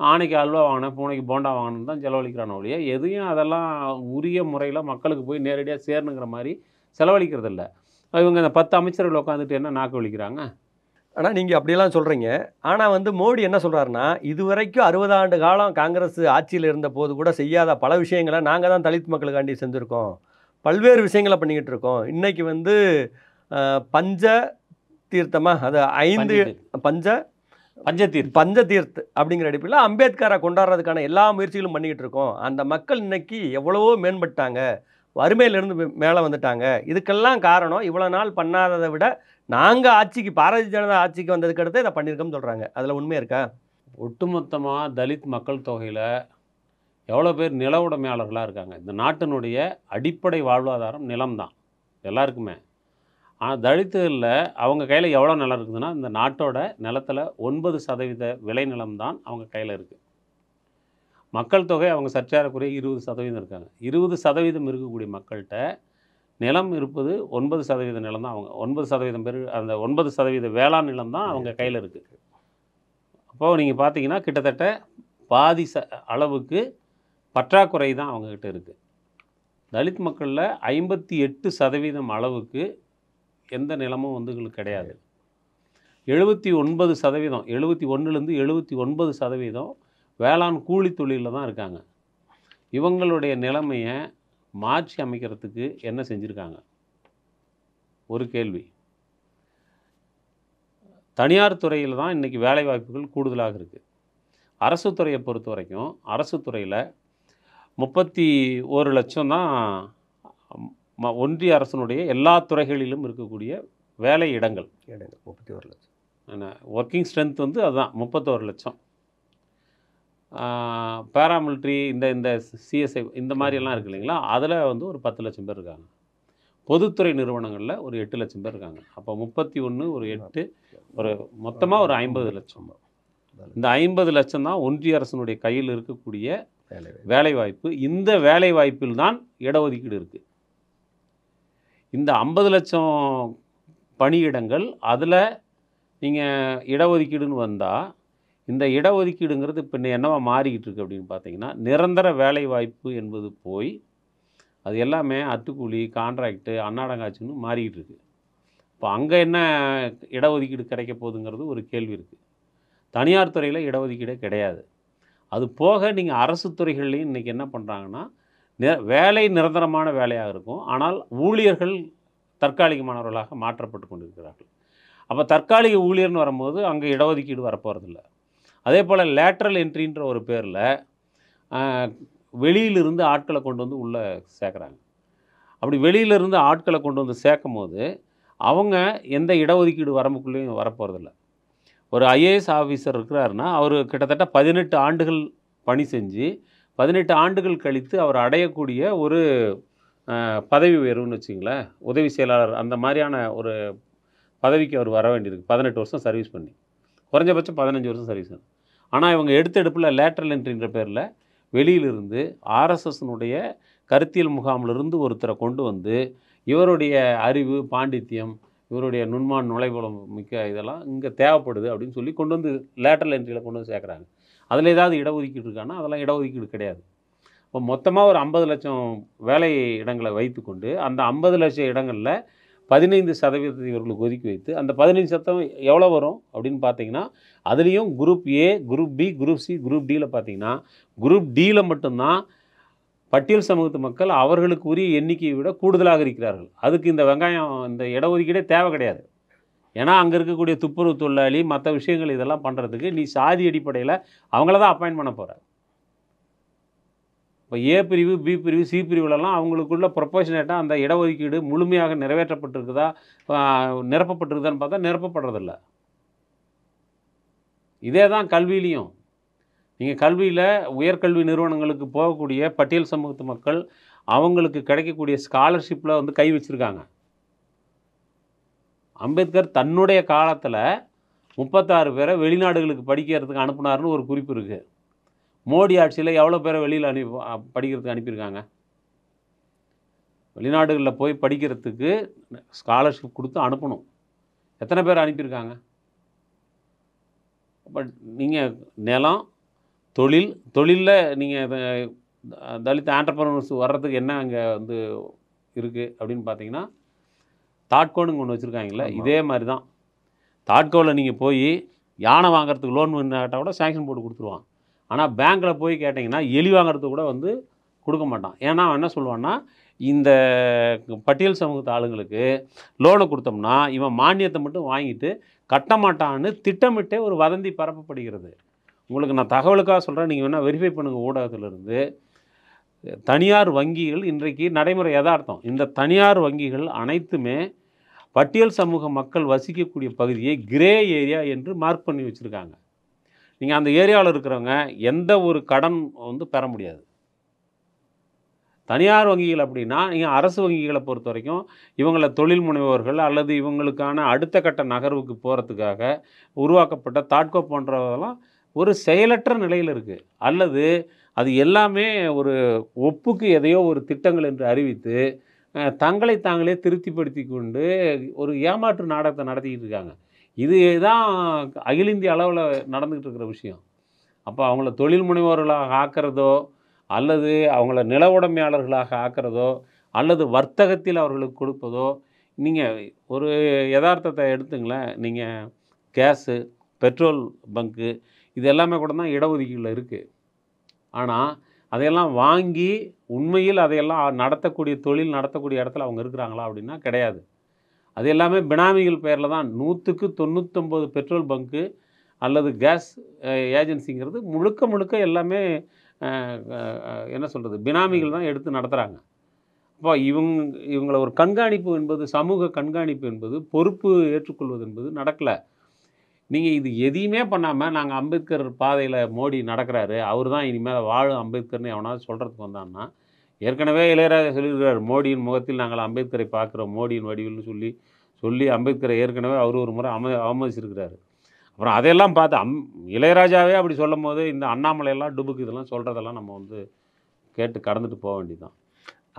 [SPEAKER 1] ஆணைக்கு அல்வா வாங்கினேன், பூனைக்கு போண்டா வாங்கினு தான் செலவழிக்கிறான ஒழிய, எதையும் அதெல்லாம் உரிய முறையில் மக்களுக்கு போய் நேரடியாக சேரணுங்கிற மாதிரி செலவழிக்கிறது இல்லை. இவங்க இந்த 10 அமைச்சர்கள் உட்காந்துட்டு என்ன நாக்கு வலிக்கிறாங்க?
[SPEAKER 2] ஆனா நீங்க அப்படியெல்லாம் சொல்றீங்க. ஆனா மோடி என்ன சொல்றாருன்னா, இதுவரைக்கும் 60 ஆண்டு காலம் காங்கிரஸ் ஆட்சியில இருந்தபோது கூட செய்யாத பல விஷயங்கள நாங்க தான் தலித் மக்களுக்காண்டி செஞ்சிருக்கோம். பல்வேறு விஷயங்கள பண்ணிக்கிட்டு இருக்கோம். இன்னைக்கு பஞ்ச தீர்த்தமா அது 5
[SPEAKER 1] பஞ்சதீர்த்
[SPEAKER 2] பஞ்ச
[SPEAKER 1] பஞ்சதீர்த்
[SPEAKER 2] பஞ்சதீர்த் அப்படிங்கிற அடிப்படையில் அம்பேத்கரை கொண்டாடுறதுக்கான எல்லா முயற்சிகளும் பண்ணிக்கிட்டு இருக்கோம். அந்த மக்கள் இன்னைக்கு எவ்வளவோ மேம்பட்டாங்க. வறுமையிலிருந்து மேலே வந்துட்டாங்க. இதுக்கெல்லாம் காரணம் இவ்வளோ நாள் பண்ணாததை விட நாங்கள் ஆட்சிக்கு பாரதிய ஜனதா ஆட்சிக்கு வந்ததுக்கு அடுத்து இதை பண்ணியிருக்கோம்னு சொல்கிறாங்க. அதில் உண்மை இருக்கா?
[SPEAKER 1] ஒட்டுமொத்தமாக தலித் மக்கள் தொகையில் எவ்வளோ பேர் நில உடைமையாளர்களாக இருக்காங்க? இந்த நாட்டினுடைய அடிப்படை வாழ்வாதாரம் நிலம்தான் எல்லாருக்குமே. ஆனால் தலித்துகளில் அவங்க கையில் எவ்வளோ நிலம் இருக்குதுன்னா, இந்த நாட்டோட நிலத்தில் 9% விளைநிலம் தான் அவங்க கையில் இருக்குது. மக்கள் தொகை அவங்க சற்றாக்குறைய 20% இருக்காங்க. 20% இருக்கக்கூடிய மக்கள்கிட்ட நிலம் இருப்பது 9% நிலம் தான். அவங்க 9% பேர் அந்த 9% வேளாண் நிலம் தான் அவங்க கையில் இருக்குது. அப்போது நீங்கள் பார்த்தீங்கன்னா கிட்டத்தட்ட பாதி அளவுக்கு பற்றாக்குறை தான் அவங்கக்கிட்ட இருக்குது. தலித் மக்களில் 58% அளவுக்கு எந்த நிலமும் எங்களுக்கு கிடையாது. 79% 71லேருந்து 79% வேளாண் கூலி தொழிலில் தான் இருக்காங்க. இவங்களுடைய நிலைமையை மாற்றி அமைக்கிறதுக்கு என்ன செஞ்சுருக்காங்க? ஒரு கேள்வி. தனியார் துறையில் தான் இன்றைக்கி வேலைவாய்ப்புகள் கூடுதலாக இருக்குது. அரசு துறையை பொறுத்த வரைக்கும் அரசு துறையில் 31 லட்சம் தான் ஒன்றிய அரசினுடைய எல்லா துறைகளிலும் இருக்கக்கூடிய வேலை இடங்கள்.
[SPEAKER 2] 31 லட்சம்.
[SPEAKER 1] ஒர்க்கிங் ஸ்ட்ரென்த் அதுதான் 31 லட்சம். பேராமிலிட்ரி இந்த சிஎஸ்ஐ இந்த மாதிரியெல்லாம் இருக்குது இல்லைங்களா, அதில் ஒரு 10 லட்சம் பேர் இருக்காங்க. பொதுத்துறை நிறுவனங்களில் ஒரு 8 லட்சம் பேர் இருக்காங்க. அப்போ 31 ஒரு 8 ஒரு மொத்தமாக ஒரு 50 லட்சம். இந்த 50 லட்சம் தான் ஒன்றிய அரசினுடைய கையில் இருக்கக்கூடிய வேலைவாய்ப்பு. இந்த வேலைவாய்ப்பில் தான் இடஒதுக்கீடு இருக்குது. இந்த 50 லட்சம் பணியிடங்கள் அதில் நீங்கள் இடஒதுக்கீடுன்னு வந்தால், இந்த இடஒதுக்கீடுங்கிறது இப்போ என்னவா மாறிக்கிட்டு இருக்குது அப்படின்னு பார்த்தீங்கன்னா, நிரந்தர வேலைவாய்ப்பு என்பது போய் அது எல்லாமே அத்துக்கூலி, கான்ட்ராக்டு, அன்னாடங்காட்சின்னு மாறிக்கிட்டு இருக்குது. இப்போ அங்கே என்ன இடஒதுக்கீடு கிடைக்க போகுதுங்கிறது ஒரு கேள்வி இருக்குது. தனியார் துறையில் இடஒதுக்கீடே கிடையாது. அது போக நீங்கள் அரசு துறைகள்லையும் இன்றைக்கி என்ன பண்ணுறாங்கன்னா, வேலை நிரந்தரமான வேலையாக இருக்கும். ஆனால் ஊழியர்கள் தற்காலிகமானவர்களாக மாற்றப்பட்டு கொண்டிருக்கிறார்கள். அப்போ தற்காலிக ஊழியர்னு வரும்போது அங்கே இடஒதுக்கீடு வரப்போகிறதில்ல. அதே போல் லேட்ரல் என்ட்ரின்ற ஒரு பேரில் வெளியிலிருந்து ஆட்களை கொண்டு வந்து உள்ளே சேர்க்குறாங்க. அப்படி வெளியிலிருந்து ஆட்களை கொண்டு வந்து சேர்க்கும் போது அவங்க எந்த இடஒதுக்கீடு வரம்புக்குள்ளேயும் வரப்போகிறதில்ல. ஒரு ஐஏஎஸ் ஆஃபீஸர் இருக்கிறாருன்னா அவர் கிட்டத்தட்ட 18 ஆண்டுகள் பணி செஞ்சு 18 ஆண்டுகள் கழித்து அவர் அடையக்கூடிய ஒரு பதவி உயர்வுன்னு வச்சுங்களேன், உதவி செயலாளர் அந்த மாதிரியான ஒரு பதவிக்கு அவர் வர வேண்டியிருக்கு. 18 வருஷம் சர்வீஸ் பண்ணி, குறைஞ்சபட்சம் 15 வருஷம் சர்வீஸ் பண்ணி. ஆனால் இவங்க எடுப்பில் லேட்ரல் என்ட்ரின்ற பேரில் வெளியிலிருந்து ஆர்எஸ்எஸ்னுடைய கருத்தியல் முகாமிலிருந்து ஒருத்தரை கொண்டு வந்து இவருடைய அறிவு, பாண்டித்யம், இவருடைய நுண்மான் நுழைவுலம் மிக்க இதெல்லாம் இங்கே தேவைப்படுது அப்படின்னு சொல்லி கொண்டு வந்து லேட்ரல் என்ட்ரியில் கொண்டு வந்து சேர்க்குறாங்க. அதில் ஏதாவது இடஒதுக்கீடு இருக்கான்னா அதெல்லாம் இடஒதுக்கீடு கிடையாது. இப்போ மொத்தமாக ஒரு 50 லட்சம் வேலை இடங்களை வைத்துக்கொண்டு அந்த 50 லட்சம் இடங்களில் 15% இவர்களுக்கு ஒதுக்கி வைத்து அந்த 15% எவ்வளோ வரும் அப்படின்னு பார்த்தீங்கன்னா, அதுலேயும் group A, group B, group C, group டியில் பார்த்தீங்கன்னா, குரூப் டியில் மட்டும்தான் பட்டியல் சமூகத்து மக்கள் அவர்களுக்கு உரிய எண்ணிக்கையை விட கூடுதலாக இருக்கிறார்கள். அதுக்கு இந்த வெங்காயம் இந்த இடஒதுக்கீடே தேவை கிடையாது. ஏன்னா அங்கே இருக்கக்கூடிய துப்புரவு தொழிலாளி மற்ற விஷயங்கள் இதெல்லாம் பண்ணுறதுக்கு நீ சாதி அடிப்படையில் அவங்கள தான் அப்பாயின்ட் பண்ண போகிற. இப்போ ஏ பிரிவு, பி பிரிவு, சி பிரிவுலலாம் அவங்களுக்குள்ள ப்ரொபோஷனேட்டாக அந்த இடஒதுக்கீடு முழுமையாக நிறைவேற்றப்பட்டிருக்குதா, நிரப்பப்பட்டிருக்குதான்னு பார்த்தா நிரப்பப்படுறதில்ல. இதே தான் கல்வியிலையும். நீங்கள் கல்வியில் உயர்கல்வி நிறுவனங்களுக்கு போகக்கூடிய பட்டியல் சமூகத்து மக்கள் அவங்களுக்கு கிடைக்கக்கூடிய ஸ்காலர்ஷிப்பில் கை வச்சுருக்காங்க. அம்பேத்கர் தன்னுடைய காலத்தில் 36 பேரை வெளிநாடுகளுக்கு படிக்கிறதுக்கு அனுப்புனாருன்னு ஒரு குறிப்பு இருக்குது. மோடி ஆட்சியில் எவ்வளோ பேரை வெளியில் படிக்கிறதுக்கு அனுப்பியிருக்காங்க? வெளிநாடுகளில் போய் படிக்கிறதுக்கு ஸ்காலர்ஷிப் கொடுத்து அனுப்பணும். எத்தனை பேர் அனுப்பியிருக்காங்க? அப்போ நீங்கள் நிலம், தொழில், தொழிலில் நீங்கள் தலித் ஆண்டர்பிரனர்ஸ் வர்றதுக்கு என்ன அங்கே வந்து இருக்குது அப்படின்னு பார்த்தீங்கன்னா, தாட்கோன்னு ஒன்று வச்சுருக்காங்கல்ல, இதே மாதிரி தான். தாட்கோவில் நீங்கள் போய் யானை வாங்குறதுக்கு லோன் கேட்டால் கூட சேங்ஷன் போட்டு கொடுத்துருவான். ஆனால் பேங்க்கில் போய் கேட்டிங்கன்னா எலி வாங்குறதுக்கு கூட வந்து கொடுக்க மாட்டான். ஏன்னா அவன் என்ன சொல்லுவான்னா, இந்த பட்டியல் சமூகத்து ஆளுங்களுக்கு லோனை கொடுத்தோம்னா இவன் மானியத்தை மட்டும் வாங்கிட்டு கட்ட மாட்டான்னு திட்டமிட்டே ஒரு வதந்தி பரப்பப்படுகிறது. உங்களுக்கு நான் தகவலுக்காக சொல்கிறேன், நீங்கள் வேணால் வெரிஃபை பண்ணுங்கள் ஊடகத்திலிருந்து. தனியார் வங்கிகள் இன்றைக்கு நடைமுறை யதார்த்தம். இந்த தனியார் வங்கிகள் அனைத்துமே பட்டியல் சமூக மக்கள் வசிக்கக்கூடிய பகுதியை கிரே ஏரியா என்று மார்க் பண்ணி வச்சுருக்காங்க. நீங்கள் அந்த ஏரியாவில் இருக்கிறவங்க எந்த ஒரு கடன் வந்து பெற முடியாது. தனியார் வங்கிகள் அப்படின்னா, நீங்கள் அரசு வங்கிகளை பொறுத்த வரைக்கும் இவங்களை தொழில் முனைவோர்கள் அல்லது இவங்களுக்கான அடுத்த கட்ட நகர்வுக்கு போகிறதுக்காக உருவாக்கப்பட்ட தாட்கோ போன்றதெல்லாம் ஒரு செயலற்ற நிலையில் இருக்குது. அல்லது அது எல்லாமே ஒரு ஒப்புக்கு எதையோ ஒரு திட்டங்கள் என்று அறிவித்து தங்களை தாங்களே திருப்திப்படுத்தி கொண்டு ஒரு ஏமாற்று நாடகத்தை நடத்திக்கிட்டு இருக்காங்க. இதுதான் அகில இந்திய அளவில் நடந்துக்கிட்டு இருக்கிற விஷயம். அப்போ அவங்கள தொழில் முனைவோர்களாக ஆக்கிறதோ அல்லது அவங்கள நில உடைமையாளர்களாக ஆக்கிறதோ அல்லது வர்த்தகத்தில் அவர்களுக்கு கொடுப்பதோ, நீங்கள் ஒரு யதார்த்தத்தை எடுத்துங்களேன். நீங்கள் கேஸு, பெட்ரோல் பங்கு இது எல்லாமே கூட தான் இடஒதுக்கீடில் இருக்குது. ஆனால் அதையெல்லாம் வாங்கி உண்மையில் அதையெல்லாம் நடத்தக்கூடிய தொழில் நடத்தக்கூடிய இடத்துல அவங்க இருக்கிறாங்களா அப்படின்னா கிடையாது. அது எல்லாமே பினாமிகள் பேரில் தான். 100க்கு 99 பெட்ரோல் பங்கு அல்லது கேஸ் ஏஜென்சிங்கிறது முழுக்க முழுக்க எல்லாமே என்ன சொல்கிறது, பினாமிகள் தான் எடுத்து நடத்துகிறாங்க. அப்போ இவங்கள ஒரு கண்காணிப்பு என்பது, சமூக கண்காணிப்பு என்பது, பொறுப்பு ஏற்றுக்கொள்வது என்பது நடக்கலை. நீங்கள் இது எதையுமே பண்ணாமல் நாங்கள் அம்பேத்கர் பாதையில் மோடி நடக்கிறாரு, அவர் தான் இனிமேல் வாழும் அம்பேத்கர்னு எவனாவது சொல்கிறதுக்கு வந்தான்னா, ஏற்கனவே இளையராஜா சொல்லியிருக்கிறார், மோடியின் முகத்தில் நாங்கள் அம்பேத்கரை பார்க்குறோம், மோடியின் வடிவில்னு சொல்லி அம்பேத்கரை ஏற்கனவே அவர் ஒரு முறை அவமதிச்சிருக்கிறாரு. அப்புறம் அதையெல்லாம் பார்த்து இளையராஜாவே அப்படி சொல்லும் போது இந்த அண்ணாமலையெல்லாம் டுபுக்கு இதெல்லாம் சொல்கிறதெல்லாம் நம்ம வந்து கேட்டு கடந்துட்டு போக வேண்டியதுதான்.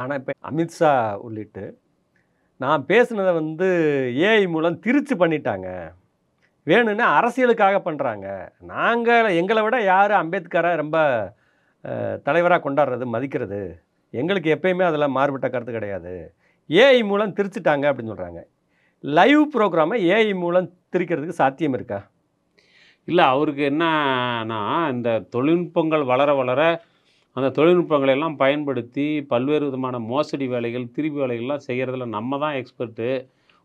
[SPEAKER 2] ஆனால் இப்போ அமித்ஷா உள்ளிட்டு நான் பேசுனதை வந்து ஏஐ மூலம் திருச்சி பண்ணிட்டாங்க, வேணும்னு அரசியலுக்காக பண்ணுறாங்க, எங்களை விட யார் அம்பேத்கரை ரொம்ப தலைவராக கொண்டாடுறது மதிக்கிறது, எங்களுக்கு எப்பயுமே அதில் மாறுபட்ட கருத்து கிடையாது, ஏஐ மூலம் திரிச்சிட்டாங்க அப்படின்னு சொல்கிறாங்க. லைவ் ப்ரோக்ராமை ஏஐ மூலம் திரிக்கிறதுக்கு சாத்தியம் இருக்கா?
[SPEAKER 1] இல்லை, அவருக்கு என்னன்னா, இந்த தொழில்நுட்பங்கள் வளர வளர அந்த தொழில்நுட்பங்களை எல்லாம் பயன்படுத்தி பல்வேறு விதமான மோசடி வேலைகள், திரிப்பு வேலைகள்லாம் செய்கிறதுல நம்ம தான் எக்ஸ்பர்ட்டு.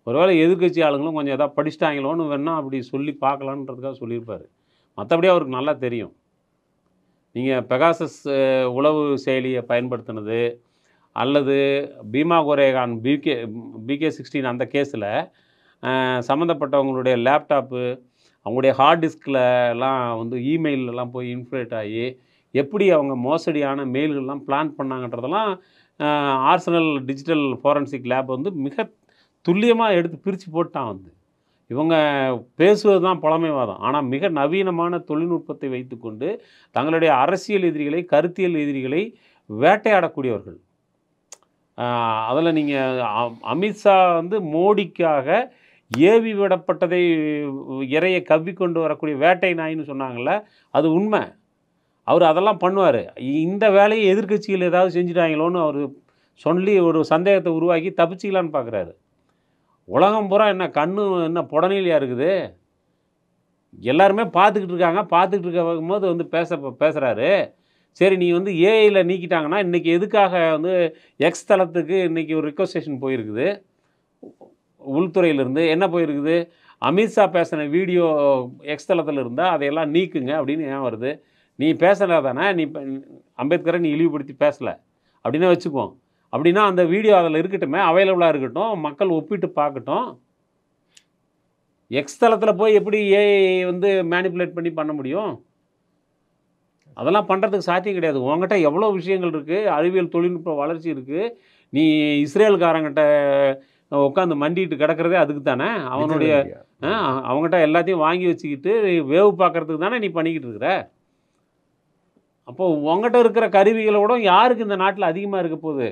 [SPEAKER 1] ஒருவேளை எதிர்க்கட்சி ஆளுங்களும் கொஞ்சம் எதாவது படிச்சிட்டாங்களோன்னு வேணால் அப்படி சொல்லி பார்க்கலான்றதுக்காக சொல்லியிருப்பார். மற்றபடி அவருக்கு நல்லா தெரியும். நீங்கள் பெகாசஸ் உளவு செயலியை பயன்படுத்தினது அல்லது பீமா கோரேகான் பிகே 16 அந்த கேஸில் சம்மந்தப்பட்டவங்களுடைய லேப்டாப்பு, அவங்களுடைய ஹார்ட் டிஸ்கிலலாம் வந்து இமெயிலெலாம் போய் இன்ஃப்ளேட் ஆகி எப்படி அவங்க மோசடியான மெயில்கள்லாம் பிளான் பண்ணாங்கன்றதெல்லாம் ஆர்சனல் டிஜிட்டல் ஃபாரன்சிக் லேப் வந்து மிக துல்லியமாக எடுத்து பிரித்து போட்டான். வந்து இவங்க பேசுவது தான் புலமைவாதம், ஆனால் மிக நவீனமான தொழில்நுட்பத்தை வைத்துக்கொண்டு தங்களுடைய அரசியல் எதிரிகளை, கருத்தியல் எதிரிகளை வேட்டையாடக்கூடியவர்கள். அதில் நீங்கள் அமித்ஷா வந்து மோடிக்காக ஏவி விடப்பட்டதை இறையை கவ்விக்கொண்டு வரக்கூடிய வேட்டை நாயின்னு சொன்னாங்கள்ல, அது உண்மை. அவர் அதெல்லாம் பண்ணுவார். இந்த வேலையை எதிர்க்கட்சிகள் ஏதாவது செஞ்சுட்டாங்களோன்னு அவர் சொல்லி ஒரு சந்தேகத்தை உருவாக்கி தப்பிச்சிக்கலான்னு பார்க்குறாரு. உலகம் பூரா என்ன புடனிலையாக இருக்குது, எல்லாருமே பார்த்துக்கிட்டு இருக்காங்க. பார்த்துக்கிட்டு இருக்கும்போது வந்து பேசுகிறாரு. சரி, நீ வந்து ஏஐயில் நீக்கிட்டாங்கன்னா இன்றைக்கி எதுக்காக வந்து எக்ஸ் தளத்துக்கு இன்றைக்கி ஒரு ரிக்வஸ்டேஷன் போயிருக்குது உள்துறையிலேருந்து? என்ன போயிருக்குது? அமித்ஷா பேசின வீடியோ எக்ஸ் தளத்தில் இருந்தால் அதையெல்லாம் நீக்குங்க அப்படின்னு ஏன் வருது? நீ பேசலை தானே, நீ அம்பேத்கரை நீ இழிவுபடுத்தி பேசலை அப்படின்னா வச்சுக்குவோம். அப்படின்னா அந்த வீடியோ அதில் இருக்கட்டுமே, அவைலபிளாக இருக்கட்டும், மக்கள் ஒப்பிட்டு பார்க்கட்டும். எக்ஸ் தளத்தில் போய் எப்படி ஏஐ வந்து மேனிப்புலேட் பண்ண முடியும்? அதெல்லாம் பண்ணுறதுக்கு சாத்தியம் கிடையாது. உங்ககிட்ட எவ்வளோ விஷயங்கள் இருக்குது, அறிவியல் தொழில்நுட்ப வளர்ச்சி இருக்குது. நீ இஸ்ரேல்காரங்கிட்ட உட்காந்து மண்டிட்டு கிடக்கிறதே அதுக்கு தானே. அவங்ககிட்ட எல்லாத்தையும் வாங்கி வச்சுக்கிட்டு வேவு பார்க்குறதுக்கு தானே நீ பண்ணிக்கிட்டு இருக்கிற. அப்போது உங்ககிட்ட இருக்கிற கருவிகளோட யாருக்கு இந்த நாட்டில் அதிகமாக இருக்க போகுது?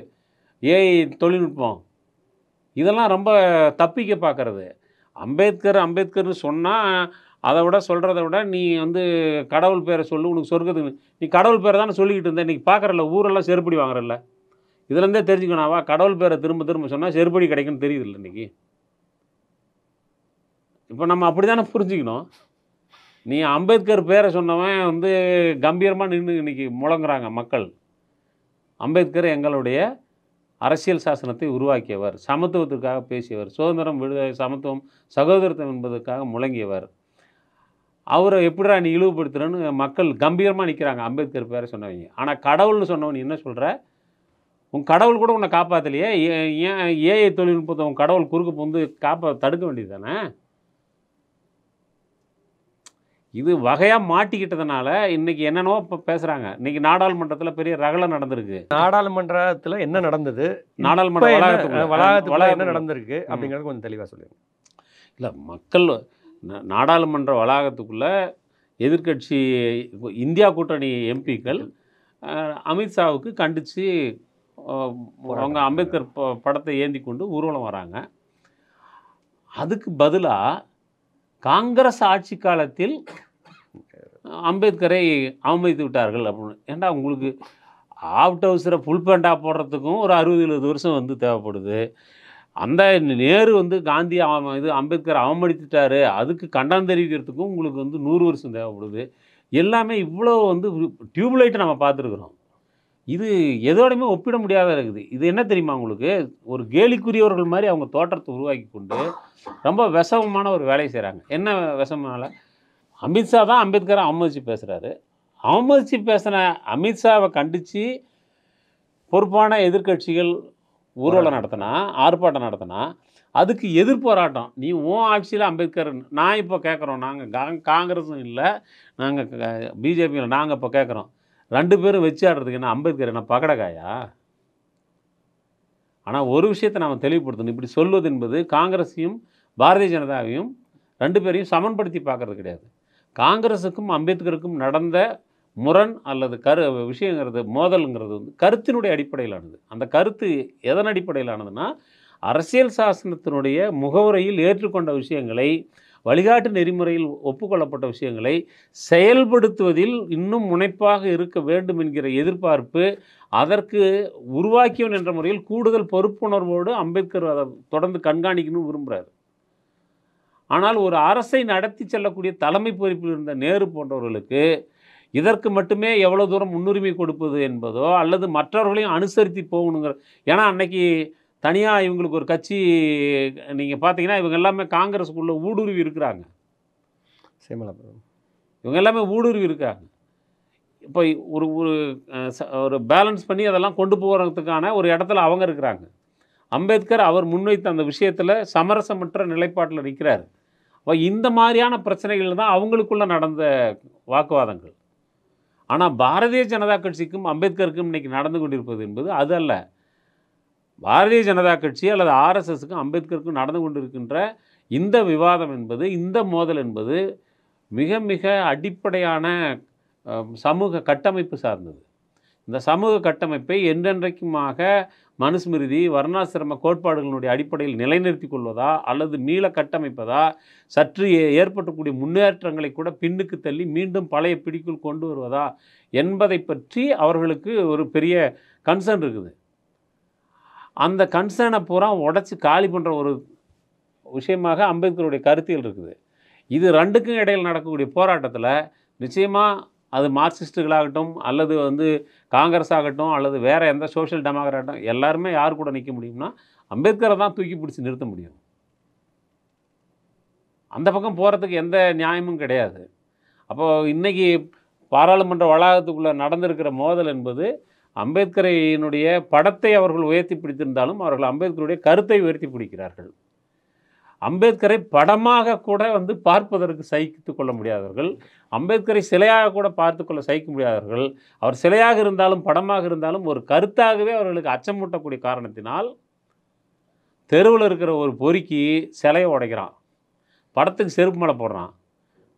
[SPEAKER 1] ஏஐ தொழில்நுட்பம். இதெல்லாம் ரொம்ப தப்பிக்க பார்க்குறது. அம்பேத்கர்னு சொன்னால் அதை விட சொல்கிறத விட நீ வந்து கடவுள் பேரை சொல்லு, உனக்கு சொர்க்கத்துக்கு நீ கடவுள் பேரை தானே சொல்லிக்கிட்டு இருந்த, இன்றைக்கி பார்க்குறல்ல ஊரெல்லாம் செருப்படி வாங்குறல்ல. இதுலேருந்தே தெரிஞ்சுக்கணாவா கடவுள் பேரை திரும்ப திரும்ப சொன்னால் செருப்படி கிடைக்குன்னு தெரியுதுல்ல இன்றைக்கி. இப்போ நம்ம அப்படி தானே புரிஞ்சுக்கணும். நீ அம்பேத்கர் பேரை சொன்னவன் வந்து கம்பீரமாக நின்று இன்றைக்கி முழங்குறாங்க மக்கள். அம்பேத்கர் எங்களுடைய அரசியல் சாசனத்தை உருவாக்கியவர், சமத்துவத்திற்காக பேசியவர், சுதந்திரம், விடுதலை, சமத்துவம், சகோதரத்துவம் என்பதற்காக முழங்கியவர். அவரை எப்படிடா நீ இழிவுபடுத்துறன்னு மக்கள் கம்பீரமாக நிற்கிறாங்க அம்பேத்கர் பேரை சொன்னவங்க. ஆனால் கடவுள்னு சொன்னவன் என்ன சொல்கிற? உன் கடவுள் கூட உன்னை காப்பாற்றலையே, ஏன் ஏஐ தொழில்நுட்பத்தை உன் கடவுள் குறுக்க வந்து தடுக்க வேண்டியது தானே? இது வகையாக மாட்டிக்கிட்டதுனால இன்றைக்கி என்னென்னவோ இப்போ பேசுகிறாங்க. இன்றைக்கி நாடாளுமன்றத்தில் பெரிய ரகலை நடந்திருக்கு.
[SPEAKER 2] நாடாளுமன்றத்தில் என்ன நடந்தது,
[SPEAKER 1] நாடாளுமன்ற
[SPEAKER 2] வளாகத்துக்குள்ள என்ன நடந்திருக்கு அப்படிங்கிறது கொஞ்சம் தெளிவாக சொல்லுங்கள்.
[SPEAKER 1] இல்லை, மக்கள் நாடாளுமன்ற வளாகத்துக்குள்ளே எதிர்க்கட்சி இந்தியா கூட்டணி எம்பிக்கள் அமித்ஷாவுக்கு கண்டித்து அவங்க அம்பேத்கர் படத்தை ஏந்தி கொண்டு ஊர்வலம் வராங்க. அதுக்கு பதிலாக காங்கிரஸ் ஆட்சி காலத்தில் அம்பேத்கரை அவமதித்து விட்டார்கள் அப்படின்னு. ஏன்டா உங்களுக்கு ஆஃப்ட் ஹவுஸில் ஃபுல் பேண்டாக போடுறதுக்கும் ஒரு 60-70 வருஷம் வந்து தேவைப்படுது. அந்த நேரு வந்து காந்தி இது அம்பேத்கர் அவமதித்துட்டாரு, அதுக்கு கண்டனம் தெரிவிக்கிறதுக்கும் உங்களுக்கு வந்து 100 வருஷம் தேவைப்படுது. எல்லாமே இவ்வளோ வந்து டியூப்லைட்டை நம்ம பார்த்துருக்குறோம். இது எதோடையுமே ஒப்பிட முடியாத இருக்குது. இது என்ன தெரியுமா உங்களுக்கு? ஒரு கேலிக்குரியவர்கள் மாதிரி அவங்க தோற்றத்தை உருவாக்கி கொண்டு ரொம்ப விஷமமான ஒரு வேலையை செய்கிறாங்க. என்ன விஷமனால? அமித்ஷா தான் அம்பேத்கரை அவமதித்து பேசுகிறாரு. அவமதித்து பேசின அமித்ஷாவை கண்டித்து பொறுப்பான எதிர்க்கட்சிகள் ஊர்வலம் நடத்தினா, ஆர்ப்பாட்டம் நடத்தினா, அதுக்கு எதிர்போராட்டம். நீ உன் ஆட்சியில் அம்பேத்கர் நான் இப்போ கேட்குறோம், நாங்கள் காங்கிரஸும் இல்லை, நாங்கள் பிஜேபியில் நாங்கள் இப்போ கேட்குறோம், 2 பேரும் வச்சு ஆடுறதுக்கு என்ன அம்பேத்கர் என்ன பகடக்காயா? ஆனால் ஒரு விஷயத்தை நாம் தெளிவுபடுத்தணும். இப்படி சொல்வது என்பது காங்கிரஸையும் பாரதிய ஜனதாவையும் 2 பேரையும் சமன்படுத்தி பார்க்கறது கிடையாது. காங்கிரஸுக்கும் அம்பேத்கருக்கும் நடந்த முரண் அல்லது விஷயங்கிறது, மோதல்ங்கிறது வந்து கருத்தினுடைய அடிப்படையிலானது. அந்த கருத்து எதன் அடிப்படையிலானதுன்னா, அரசியல் சாசனத்தினுடைய முகவுரையில் ஏற்றுக்கொண்ட விஷயங்களை, வழிகாட்டு நெறிமுறையில் ஒப்புக்கொள்ளப்பட்ட விஷயங்களை செயல்படுத்துவதில் இன்னும் முனைப்பாக இருக்க வேண்டும் என்கிற எதிர்பார்ப்பு, அதற்கு உருவாக்கியவன் என்ற முறையில் கூடுதல் பொறுப்புணர்வோடு அம்பேத்கர் அதை தொடர்ந்து கண்காணிக்கணும்னு விரும்புகிறார். ஆனால் ஒரு அரசை நடத்தி செல்லக்கூடிய தலைமை பொறுப்பில் இருந்த நேரு போன்றவர்களுக்கு இதற்கு மட்டுமே எவ்வளோ தூரம் முன்னுரிமை கொடுப்பது என்பதோ அல்லது மற்றவர்களையும் அனுசரித்து போகணுங்கிற, ஏன்னா அன்னைக்கு தனியாக இவங்களுக்கு ஒரு கட்சி நீங்கள் பார்த்தீங்கன்னா இவங்க எல்லாமே காங்கிரஸுக்குள்ளே ஊடுருவி இருக்கிறாங்க. இவங்க எல்லாமே ஊடுருவி இருக்காங்க. இப்போ ஒரு ஒரு பேலன்ஸ் பண்ணி அதெல்லாம் கொண்டு போகிறதுக்கான ஒரு இடத்துல அவங்க இருக்கிறாங்க. அம்பேத்கர் அவர் முன்வைத்த அந்த விஷயத்தில் சமரசமற்ற நிலைப்பாட்டில் நிற்கிறார். அப்போ இந்த மாதிரியான பிரச்சனைகள் தான் அவங்களுக்குள்ளே நடந்த வாக்குவாதங்கள். ஆனால் பாரதிய ஜனதா கட்சிக்கும் அம்பேத்கருக்கும் இன்றைக்கி நடந்து கொண்டிருப்பது என்பது அது அல்ல. பாரதிய ஜனதா கட்சி அல்லது ஆர்எஸ்எஸ்க்கும் அம்பேத்கருக்கும் நடந்து கொண்டிருக்கின்ற இந்த விவாதம் என்பது, இந்த மோதல் என்பது மிக மிக அடிப்படையான சமூக கட்டமைப்பு சார்ந்தது. இந்த சமூக கட்டமைப்பை என்றென்றைக்குமாக மனுஸ்மிருதி, வர்ணாசிரம கோட்பாடுகளுடைய அடிப்படையில் நிலைநிறுத்தி கொள்வதா அல்லது மீள கட்டமைப்பதா, சற்று ஏற்பட்டக்கூடிய முன்னேற்றங்களை கூட பின்னுக்கு தள்ளி மீண்டும் பழைய பிடிக்குள் கொண்டு வருவதா என்பதை பற்றி அவர்களுக்கு ஒரு பெரிய கன்சர்ன் இருக்குது. அந்த கன்சர்னை பூரா உடச்சி காலி பண்ணுற ஒரு விஷயமாக அம்பேத்கருடைய கருத்தியல் இருக்குது. இது 2க்கும் இடையில் நடக்கக்கூடிய போராட்டத்தில் நிச்சயமாக அது மார்க்சிஸ்ட்டுகளாகட்டும் அல்லது வந்து காங்கிரஸ் ஆகட்டும் அல்லது வேறு எந்த சோஷியல் டெமோக்ராட்டும் எல்லாருமே யார் கூட நிற்க முடியும்னா அம்பேத்கரை தான் தூக்கி பிடிச்சி நிறுத்த முடியும். அந்த பக்கம் போகிறதுக்கு எந்த நியாயமும் கிடையாது. அப்போது இன்றைக்கி பாராளுமன்ற வளாகத்துக்குள்ளே நடந்திருக்கிற மோதல் என்பது அம்பேத்கரினுடைய படத்தை அவர்கள் உயர்த்தி பிடித்திருந்தாலும் அவர்கள் அம்பேத்கருடைய கருத்தை உயர்த்தி பிடிக்கிறார்கள். அம்பேத்கரை படமாக கூட வந்து பார்ப்பதற்கு சகித்து கொள்ள முடியாதவர்கள், அம்பேத்கரை சிலையாக கூட பார்த்துக்கொள்ள சகிக்க முடியாதவர்கள், அவர் சிலையாக இருந்தாலும் படமாக இருந்தாலும் ஒரு கருத்தாகவே அவர்களுக்கு அச்சமூட்டக்கூடிய காரணத்தினால் தெருவில் இருக்கிற ஒரு பொறுக்கி சிலையை உடைக்கிறான், படத்துக்கு செருப்பு மேலே போடுறான்.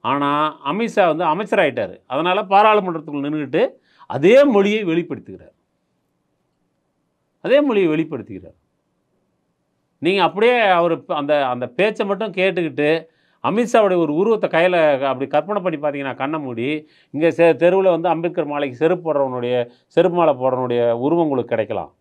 [SPEAKER 1] ஆனால் அமித்ஷா வந்து அமைச்சராகிட்டார். அதனால் பாராளுமன்றத்துக்குள் நின்றுக்கிட்டு அதே மொழியை வெளிப்படுத்துகிறார். நீங்கள் அப்படியே அவர் அந்த பேச்சை மட்டும் கேட்டுக்கிட்டு அமித்ஷாவுடைய ஒரு உருவத்தை கையில் அப்படி கற்பனை பண்ணி பார்த்தீங்கன்னா கண்ணை மூடி இங்கே தெருவில் வந்து அம்பேத்கர் மாலைக்கு செருப்பு மாலை போடுறவனுடைய உருவம் உங்களுக்கு கிடைக்கலாம்.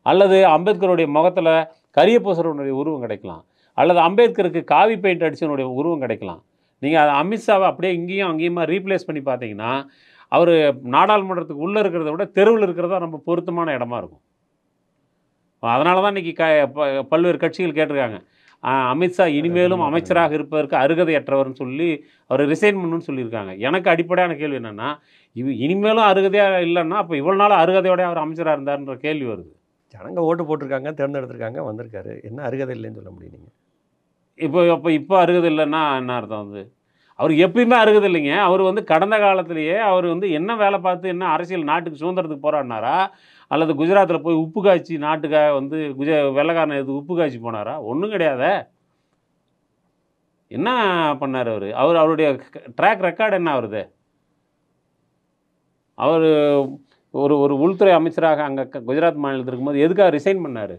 [SPEAKER 1] அல்லது அம்பேத்கருடைய முகத்தில் கரிய பூசுறவனுடைய உருவம் கிடைக்கலாம். அல்லது அம்பேத்கருக்கு காவி பெயிண்ட் அடிச்சவனுடைய உருவம் கிடைக்கலாம். நீங்கள் அதை அமித்ஷாவை அப்படியே இங்கேயும் அங்கேயுமா ரீப்ளேஸ் பண்ணி பார்த்தீங்கன்னா அவர் நாடாளுமன்றத்துக்கு உள்ளே இருக்கிறத விட தெருவில் இருக்கிறதா ரொம்ப பொருத்தமான இடமா இருக்கும். அதனால தான் இன்றைக்கி பல்வேறு கட்சிகள் கேட்டிருக்காங்க, அமித்ஷா இனிமேலும் அமைச்சராக இருப்பதற்கு அருகதையற்றவர்னு சொல்லி அவர் ரிசைன் பண்ணணும்னு சொல்லியிருக்காங்க. எனக்கு அடிப்படையான கேள்வி என்னென்னா, இனிமேலும் அருகதையாக இல்லைன்னா அப்போ இவ்வளோ நாள் அருகதையோட அவர் அமைச்சராக இருந்தார்ன்ற கேள்வி வருது.
[SPEAKER 2] ஜனங்க ஓட்டு போட்டிருக்காங்க, தேர்ந்தெடுத்திருக்காங்க, வந்திருக்காரு, என்ன அருகதை இல்லைன்னு சொல்ல முடியும் நீங்கள்?
[SPEAKER 1] இப்போ அருகதை இல்லைன்னா என்ன அர்த்தம்? வந்து அவர் எப்பயுமே அருகதை இல்லைங்க. அவர் வந்து கடந்த காலத்திலேயே அவர் வந்து என்ன வேலை பார்த்து என்ன அரசியல் நாட்டுக்கு சுதந்திரத்துக்கு போராடினாரா, அல்லது குஜராத்தில் போய் உப்பு காய்ச்சி நாட்டுக்காக வந்து வெள்ளைக்காரனை எது உப்பு காய்ச்சி போனாரா? ஒன்றும் கிடையாதே. என்ன பண்ணார் அவருடைய ட்ராக் ரெக்கார்டு என்ன வருது? அவர் ஒரு உள்துறை அமைச்சராக அங்கே குஜராத் மாநிலத்தில் இருக்கும்போது எதுக்காக ரிசைன் பண்ணார்?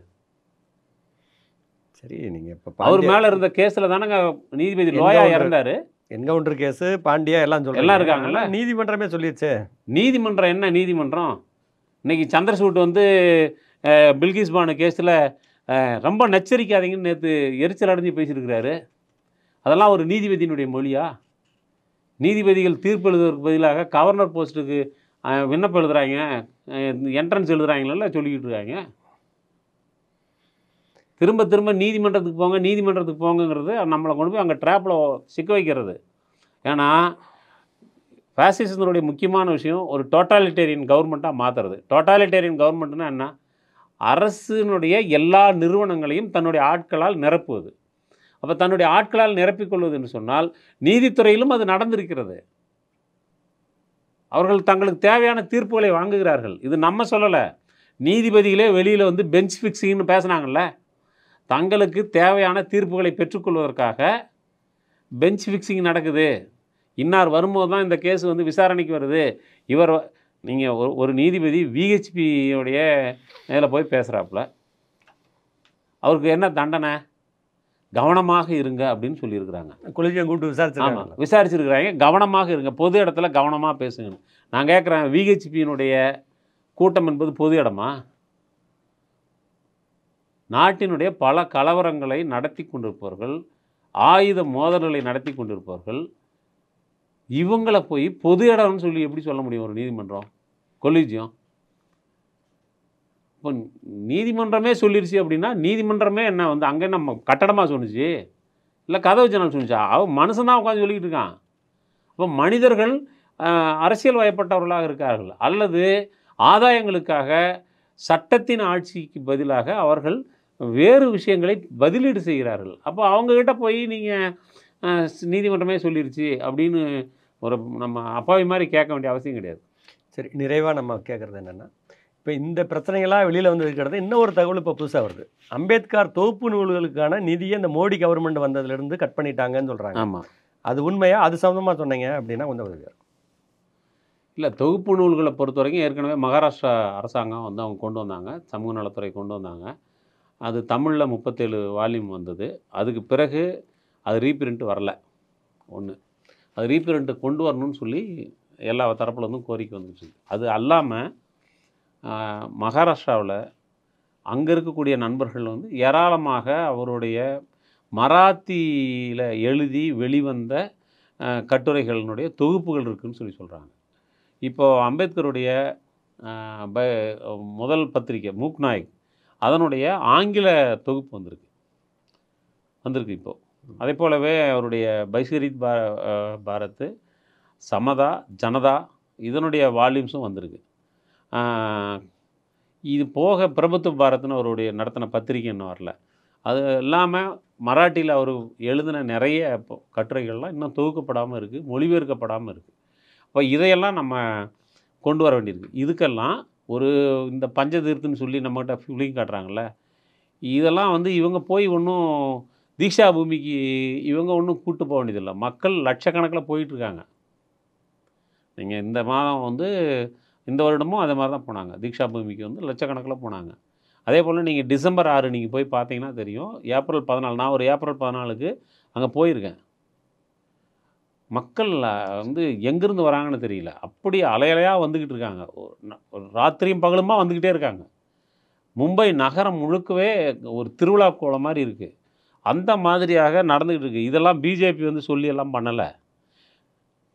[SPEAKER 2] சரி, நீங்கள் இப்போ
[SPEAKER 1] அவர் மேலே இருந்த கேஸில் தானேங்க நீதிபதி லோயா இறந்தார்.
[SPEAKER 2] என்கவுண்டர் கேஸு, பாண்டியா எல்லாம்
[SPEAKER 1] எல்லாம் இருக்காங்கல்ல.
[SPEAKER 2] நீதிமன்றமே சொல்லிடுச்சு.
[SPEAKER 1] நீதிமன்றம் என்ன நீதிமன்றம்? இன்னைக்கு சந்திரசூட் வந்து பில்கிஸ் பானு கேஸில் ரொம்ப நச்சரிக்காதீங்கன்னு நேற்று எரிச்சல் அடைஞ்சு பேசியிருக்கிறாரு. அதெல்லாம் ஒரு நீதிபதியினுடைய மொழியா? நீதிபதிகள் தீர்ப்பு எழுதுவதற்கு பதிலாக கவர்னர் போஸ்ட்டுக்கு விண்ணப்பம் எழுதுகிறாங்க, என்ட்ரன்ஸ் எழுதுகிறாங்கள சொல்லிக்கிட்டு இருக்காங்க. திரும்ப திரும்ப நீதிமன்றத்துக்கு போங்கங்கிறது நம்மளை கொண்டு போய் அங்கே ட்ராப்பில் சிக்க வைக்கிறது. ஏன்னா ஃபேசிசத்தினுடைய முக்கியமான விஷயம் ஒரு டோட்டாலிட்டேரியன் கவர்மெண்ட்டாக மாற்றுறது. டோட்டாலிட்டேரியன் கவர்மெண்ட்னா என்ன? அரசினுடைய எல்லா நிறுவனங்களையும் தன்னுடைய ஆட்களால் நிரப்புவது. அப்போ தன்னுடைய ஆட்களால் நிரப்பிக்கொள்வதுன்னு சொன்னால் நீதித்துறையிலும் அது நடந்திருக்கிறது. அவர்கள் தங்களுக்கு தேவையான தீர்ப்புகளை வாங்குகிறார்கள். இது நம்ம சொல்லலை, நீதிபதிகளே வெளியில் வந்து பெஞ்ச் ஃபிக்ஸிங்னு பேசுனாங்கல்ல. தங்களுக்கு தேவையான தீர்ப்புகளை பெற்றுக்கொள்வதற்காக பெஞ்ச் ஃபிக்ஸிங் நடக்குது. இன்னார் வரும்போது தான் இந்த கேஸ் வந்து விசாரணைக்கு வருது. நீங்கள் ஒரு நீதிபதி விஹெச்பியோடைய இதில் போய் பேசுகிறாப்புல, அவருக்கு என்ன தண்டனை? கவனமாக இருங்க அப்படின்னு சொல்லியிருக்கிறாங்க.
[SPEAKER 2] கொலிஜியம் கூட்டு
[SPEAKER 1] விசாரிச்சிருக்கிறாங்க. கவனமாக இருங்க, பொது இடத்துல கவனமாக பேசுங்க. நான் கேட்குறேன், விஹெச்பியினுடைய கூட்டம் என்பது பொது இடமா? நாட்டினுடைய பல கலவரங்களை நடத்தி கொண்டிருப்பவர்கள், ஆயுத மோதல்களை நடத்தி கொண்டிருப்பவர்கள், இவங்களை போய் பொது இடம்னு சொல்லி எப்படி சொல்ல முடியும் ஒரு நீதிமன்றம், கொலிஜியம்? இப்போ நீதிமன்றமே சொல்லிடுச்சு அப்படின்னா நீதிமன்றமே என்ன வந்து அங்கே நம்ம கட்டடமாக சொன்னிச்சு, இல்லை கதவு ஜன்னல் சொன்னிச்சா? அவன் மனுஷன்தான் உட்காந்து சொல்லிக்கிட்டு இருக்கான். அப்போ மனிதர்கள் அரசியல் வயப்பட்டவர்களாக இருக்கார்கள், அல்லது ஆதாயங்களுக்காக சட்டத்தின் ஆட்சிக்கு பதிலாக அவர்கள் வேறு விஷயங்களை பதிலீடு செய்கிறார்கள். அப்போ அவங்கக்கிட்ட போய் நீங்கள் நீதிமன்றமே சொல்லிடுச்சு அப்படின்னு நம்ம அப்பாவி மாதிரி கேட்க வேண்டிய அவசியம் கிடையாது.
[SPEAKER 2] சரி, நிறைவாக நம்ம கேட்குறது என்னென்னா, இப்போ இந்த பிரச்சனைகளாக வெளியில் வந்து இருக்கிறது இன்னொரு தகவல் இப்போ புதுசாக வருது. அம்பேத்கர் தொகுப்பு நூல்களுக்கான நிதியை இந்த மோடி கவர்மெண்ட் வந்ததுலேருந்து கட் பண்ணிட்டாங்கன்னு சொல்கிறாங்க.
[SPEAKER 1] ஆமாம்,
[SPEAKER 2] அது உண்மையாக? அது சம்மந்தமாக சொன்னீங்க அப்படின்னா கொஞ்சம் உதவியாக இருக்கும்.
[SPEAKER 1] இல்லை, தொகுப்பு நூல்களை பொறுத்த வரைக்கும் ஏற்கனவே மகாராஷ்டிரா அரசாங்கம் வந்து அவங்க கொண்டு வந்தாங்க, சமூக நலத்துறை கொண்டு வந்தாங்க. அது தமிழில் 37 வால்யூம் வந்தது. அதுக்கு பிறகு அது ரீபிரிண்ட் வரல. ஒன்று, அது ரீபிரிண்ட்டு கொண்டு வரணும்னு சொல்லி எல்லா தரப்புலேருந்தும் கோரிக்கை வந்துச்சு. அது அல்லாமல் மகாராஷ்டிராவில் அங்கே இருக்கக்கூடிய நண்பர்கள் வந்து ஏராளமாக அவருடைய மராத்தியில் எழுதி வெளிவந்த கட்டுரைகளினுடைய தொகுப்புகள் இருக்குதுன்னு சொல்லி சொல்கிறாங்க. இப்போது அம்பேத்கருடைய முதல் பத்திரிக்கை மூக் நாயக், அதனுடைய ஆங்கில தொகுப்பு வந்திருக்கு இப்போது. அதே போலவே அவருடைய பைஸ்கரித் பாரத், சமதா, ஜனதா இதனுடைய வால்யூம்ஸும் வந்திருக்கு. இது போக பிரபுத்துவ பாரத்னு அவருடைய நடத்தின பத்திரிக்கை இன்னும் வரல. அது இல்லாமல் மராட்டியில் அவர் எழுதின நிறைய கட்டுரைகள்லாம் இன்னும் தொகுக்கப்படாமல் இருக்குது, மொழிபெயர்க்கப்படாமல் இருக்குது. அப்போ இதையெல்லாம் நம்ம கொண்டு வர வேண்டியிருக்கு. இதுக்கெல்லாம் இந்த பஞ்சதீர்த்துன்னு சொல்லி நம்மகிட்ட ஃபிலிம் காட்டுறாங்கள்ல, இதெல்லாம் வந்து இவங்க போய் ஒன்றும் தீக்ஷா பூமிக்கு இவங்க ஒன்றும் கூட்டு போக வேண்டியதில்லை. மக்கள் லட்சக்கணக்கில் போயிட்டுருக்காங்க. நீங்கள் இந்த மாதம் வந்து இந்த வருடமும் அதே மாதிரி தான் போனாங்க. தீக்ஷா பூமிக்கு வந்து லட்சக்கணக்கில் போனாங்க. அதே போல் நீங்கள் டிசம்பர் 6 நீங்கள் போய் பார்த்தீங்கன்னா தெரியும். ஏப்ரல் 14, நான் ஒரு ஏப்ரல் 14க்கு அங்கே போயிருக்கேன். மக்கள் வந்து எங்கேருந்து வராங்கன்னு தெரியல. அப்படி அலையலையாக வந்துக்கிட்டு இருக்காங்க. ஒரு ராத்திரியும் பகலுமா வந்துக்கிட்டே இருக்காங்க. மும்பை நகரம் முழுக்கவே ஒரு திருவிழா கோலம் மாரி இருக்குது. அந்த மாதிரியாக நடந்துகிட்டு இருக்கு. இதெல்லாம் பிஜேபி வந்து சொல்லி எல்லாம் பண்ணல.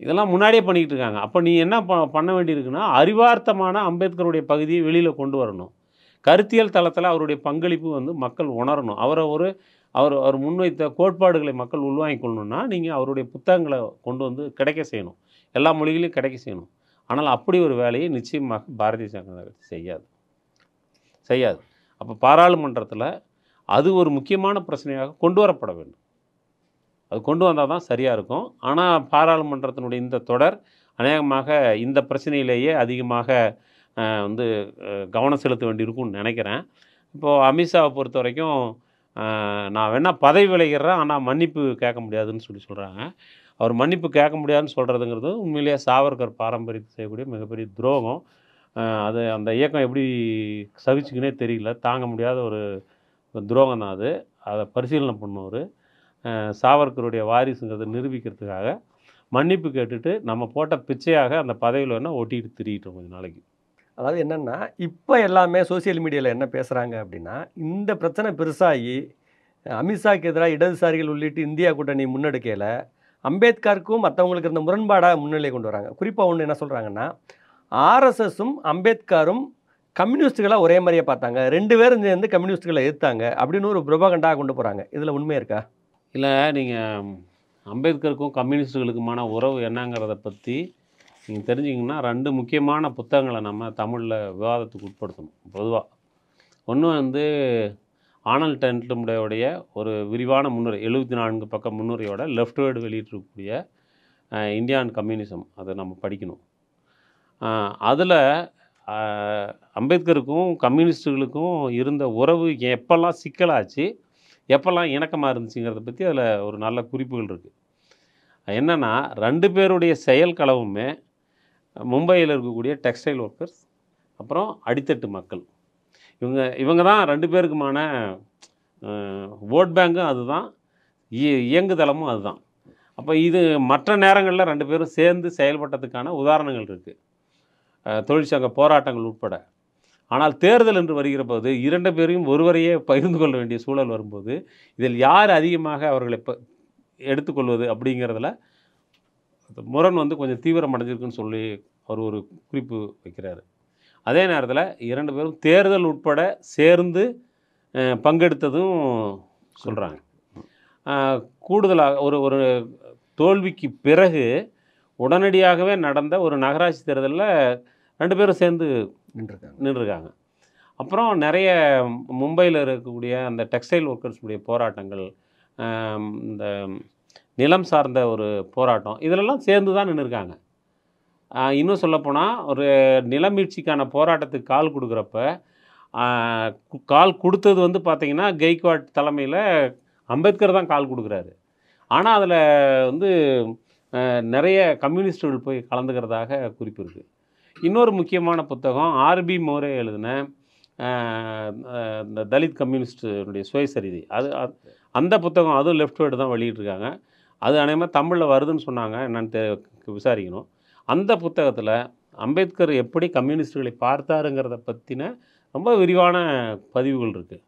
[SPEAKER 1] இதெல்லாம் முன்னாடியே பண்ணிக்கிட்டு இருக்காங்க. அப்ப நீ என்ன பண்ண வேண்டியிருக்குன்னா, அறிவார்த்தமான அம்பேத்கருடைய பகுதியை வெளியில கொண்டு வரணும். கருத்தியல் தளத்தில அவருடைய பங்களிப்பு வந்து மக்கள் உணரணும். அவர் அவர் முன்வைத்த கோட்பாடுகளை மக்கள் உள்வாங்கிக் கொள்ளணும்னா, நீங்க அவருடைய புத்தகங்கள கொண்டு வந்து கிடைக்க செய்யணும். எல்லா மொழிகளிலும் கிடைக்க செய்யணும். ஆனால் அப்படி ஒரு வேலையை நிச்சயமாக பாரதிய ஜனதா கட்சி செய்யாது. செய்யாது. அப்ப பாராளுமன்றத்தில அது ஒரு முக்கியமான பிரச்சனையாக கொண்டு வரப்பட வேண்டும். அது கொண்டு வந்தா தான் சரியா இருக்கும். ஆனா, பாராளுமன்றத்தினுடைய இந்த தொடர் அநேகமாக இந்த பிரச்சனையிலேயே அதிகமாக வந்து கவனம் செலுத்த வேண்டியிருக்கும்னு நெனைக்கிறேன். இப்போ அமித்ஷாவ பொறுத்தவரைக்கும், நான் வேணா பதவி விலகிறேன், ஆனா மன்னிப்பு கேட்க முடியாதுன்னு சொல்றாங்க. அவர் மன்னிப்பு கேட்க முடியாதுன்னு சொல்றதுங்கிறது உண்மையிலேயே சாவர்கர் பாரம்பரியத்தை செய்யக்கூடிய மிகப்பெரிய துரோகம். அது அந்த இயக்கம் எப்படி சகிச்சுக்குன்னே தெரியல. தாங்க முடியாத ஒரு துரோகம் தான் அது. அத பரிசீலனை பண்ணணும் சாவர்கருடைய வாரிசுங்கிறத நிரூபிக்கிறதுக்காக மன்னிப்பு கேட்டுட்டு, நம்ம போட்ட பிச்சையாக அந்த பதவியில வேணா ஒட்டிக்கிட்டு திரியட்டும் கொஞ்ச நாளைக்கு.
[SPEAKER 2] அதாவது என்னன்னா, இப்ப எல்லாமே சோசியல் மீடியால என்ன பேசுறாங்க அப்படின்னா, இந்த பிரச்சனை பெருசாகி அமித்ஷாக்கு எதிரா இடதுசாரிகள் உள்ளிட்டு இந்தியா கூட்டணி முன்னெடுக்கையில, அம்பேத்கருக்கும் மத்தவங்களுக்கு இருந்த முரண்பாடா முன்னிலை கொண்டு வராங்க. குறிப்பா ஒண்ணு என்ன சொல்றாங்கன்னா, ஆர்எஸ்எஸும் அம்பேத்கரும் கம்யூனிஸ்ட்டுகள ஒரே மாரியா பார்த்தாங்க. 2 பேரும் சேர்ந்து கம்யூனிஸ்ட்டுகள எதிர்த்தாங்க அப்படின்னு ஒரு புரோபகண்டா கொண்டு போறாங்க. இதுல உண்மை இருக்கா?
[SPEAKER 1] இல்ல நீங்க அம்பேத்கருக்கும் கம்யூனிஸ்ட்டுகளுக்குமான உறவு என்னங்கிறத பத்தி நீங்க தெரிஞ்சுக்கணும்னா, 2 முக்கியமான புத்தகங்கள நம்ம தமிழ்ல விவாதத்துக்கு உட்படுத்தணும் பொதுவா. ஒண்ணு வந்து ஆனல்ட் டென்ட்லமுடைய ஒரு விரிவான முன்னுரை 74 பக்க முன்னுரையோட லெஃப்ட் வேர்டு வெளியிட்டிருக்கக்கூடிய இந்தியா அண்ட் கம்யூனிசம் அத நம்ம படிக்கணும். அதில அம்பேத்கருக்கும் கம்யூனிஸ்ட்டுகளுக்கும் இருந்த உறவு எப்பல்லாம் சிக்கலாச்சு, எப்பல்லாம் இணக்கமா இருந்துச்சுங்கிறத பத்தி அதில ஒரு நல்ல குறிப்புகள் இருக்கு. என்னன்னா 2 பேருடைய செயல் களவுமே மும்பையில இருக்கக்கூடிய டெக்ஸ்டைல் ஒர்க்கர்ஸ், அப்புறம் அடித்தட்டு மக்கள். இவங்க தான் 2 பேருக்குமான வோட் பேங்க்கும் அதுதான், இயங்குதளமும் அதுதான். அப்ப இது மற்ற நேரங்கள்ல 2 பேரும் சேர்ந்து செயல்பட்டதுக்கான உதாரணங்கள் இருக்கு. தொழிற்சங்க போராட்டங்கள் உட்பட. ஆனால் தேர்தல் என்று வருகிறபோது 2 பேரையும் ஒருவரையே பகிர்ந்து கொள்ள வேண்டிய சூழல் வரும்போது, இதில் யார் அதிகமாக அவர்களை எடுத்துக்கொள்வது அப்படிங்கிறதுல முரண் வந்து கொஞ்சம் தீவிரம் அடைஞ்சிருக்குன்னு சொல்லி அவர் ஒரு குறிப்பு வைக்கிறாரு. அதே நேரத்தில் 2 பேரும் தேர்தல் உட்பட சேர்ந்து பங்கெடுத்ததும் சொல்கிறாங்க. கூடுதலாக ஒரு தோல்விக்கு பிறகு உடனடியாகவே நடந்த ஒரு நகராட்சி தேர்தலில் 2 பேரும் சேர்ந்து நின்றுருக்காங்க. அப்புறம் நிறைய மும்பையில் இருக்கக்கூடிய அந்த டெக்ஸ்டைல் ஒர்க்கர்ஸுடைய போராட்டங்கள், இந்த நிலம் சார்ந்த ஒரு போராட்டம், இதிலெல்லாம் சேர்ந்து தான் நின்றுருக்காங்க. இன்னும் சொல்லப்போனால் ஒரு நிலமீட்சிக்கான போராட்டத்துக்கு கால் கொடுக்குறப்ப, கால் கொடுத்தது வந்து பார்த்திங்கன்னா கெய்க்வாட் தலைமையில் அம்பேத்கர் தான் கால் கொடுக்குறாரு. ஆனால் அதில் வந்து நிறைய கம்யூனிஸ்டுகள் போய் கலந்துக்கிறதாக குறிப்பு இருக்குது. இன்னொரு முக்கியமான புத்தகம் ஆர்பி மோரே எழுதின இந்த தலித் கம்யூனிஸ்டுடைய சுயசரிதை. அந்த புத்தகம் அதுவும் லெஃப்ட் வேர்டு தான் வெளியிட்டிருக்காங்க. அது அநேகமாக தமிழில் வருதுன்னு சொன்னாங்க, என்னன்னு விசாரிக்கணும். அந்த புத்தகத்தில் அம்பேத்கர் எப்படி கம்யூனிஸ்டுகளை பார்த்தாருங்கிறத பற்றின ரொம்ப விரிவான பதிவுகள் இருக்குது.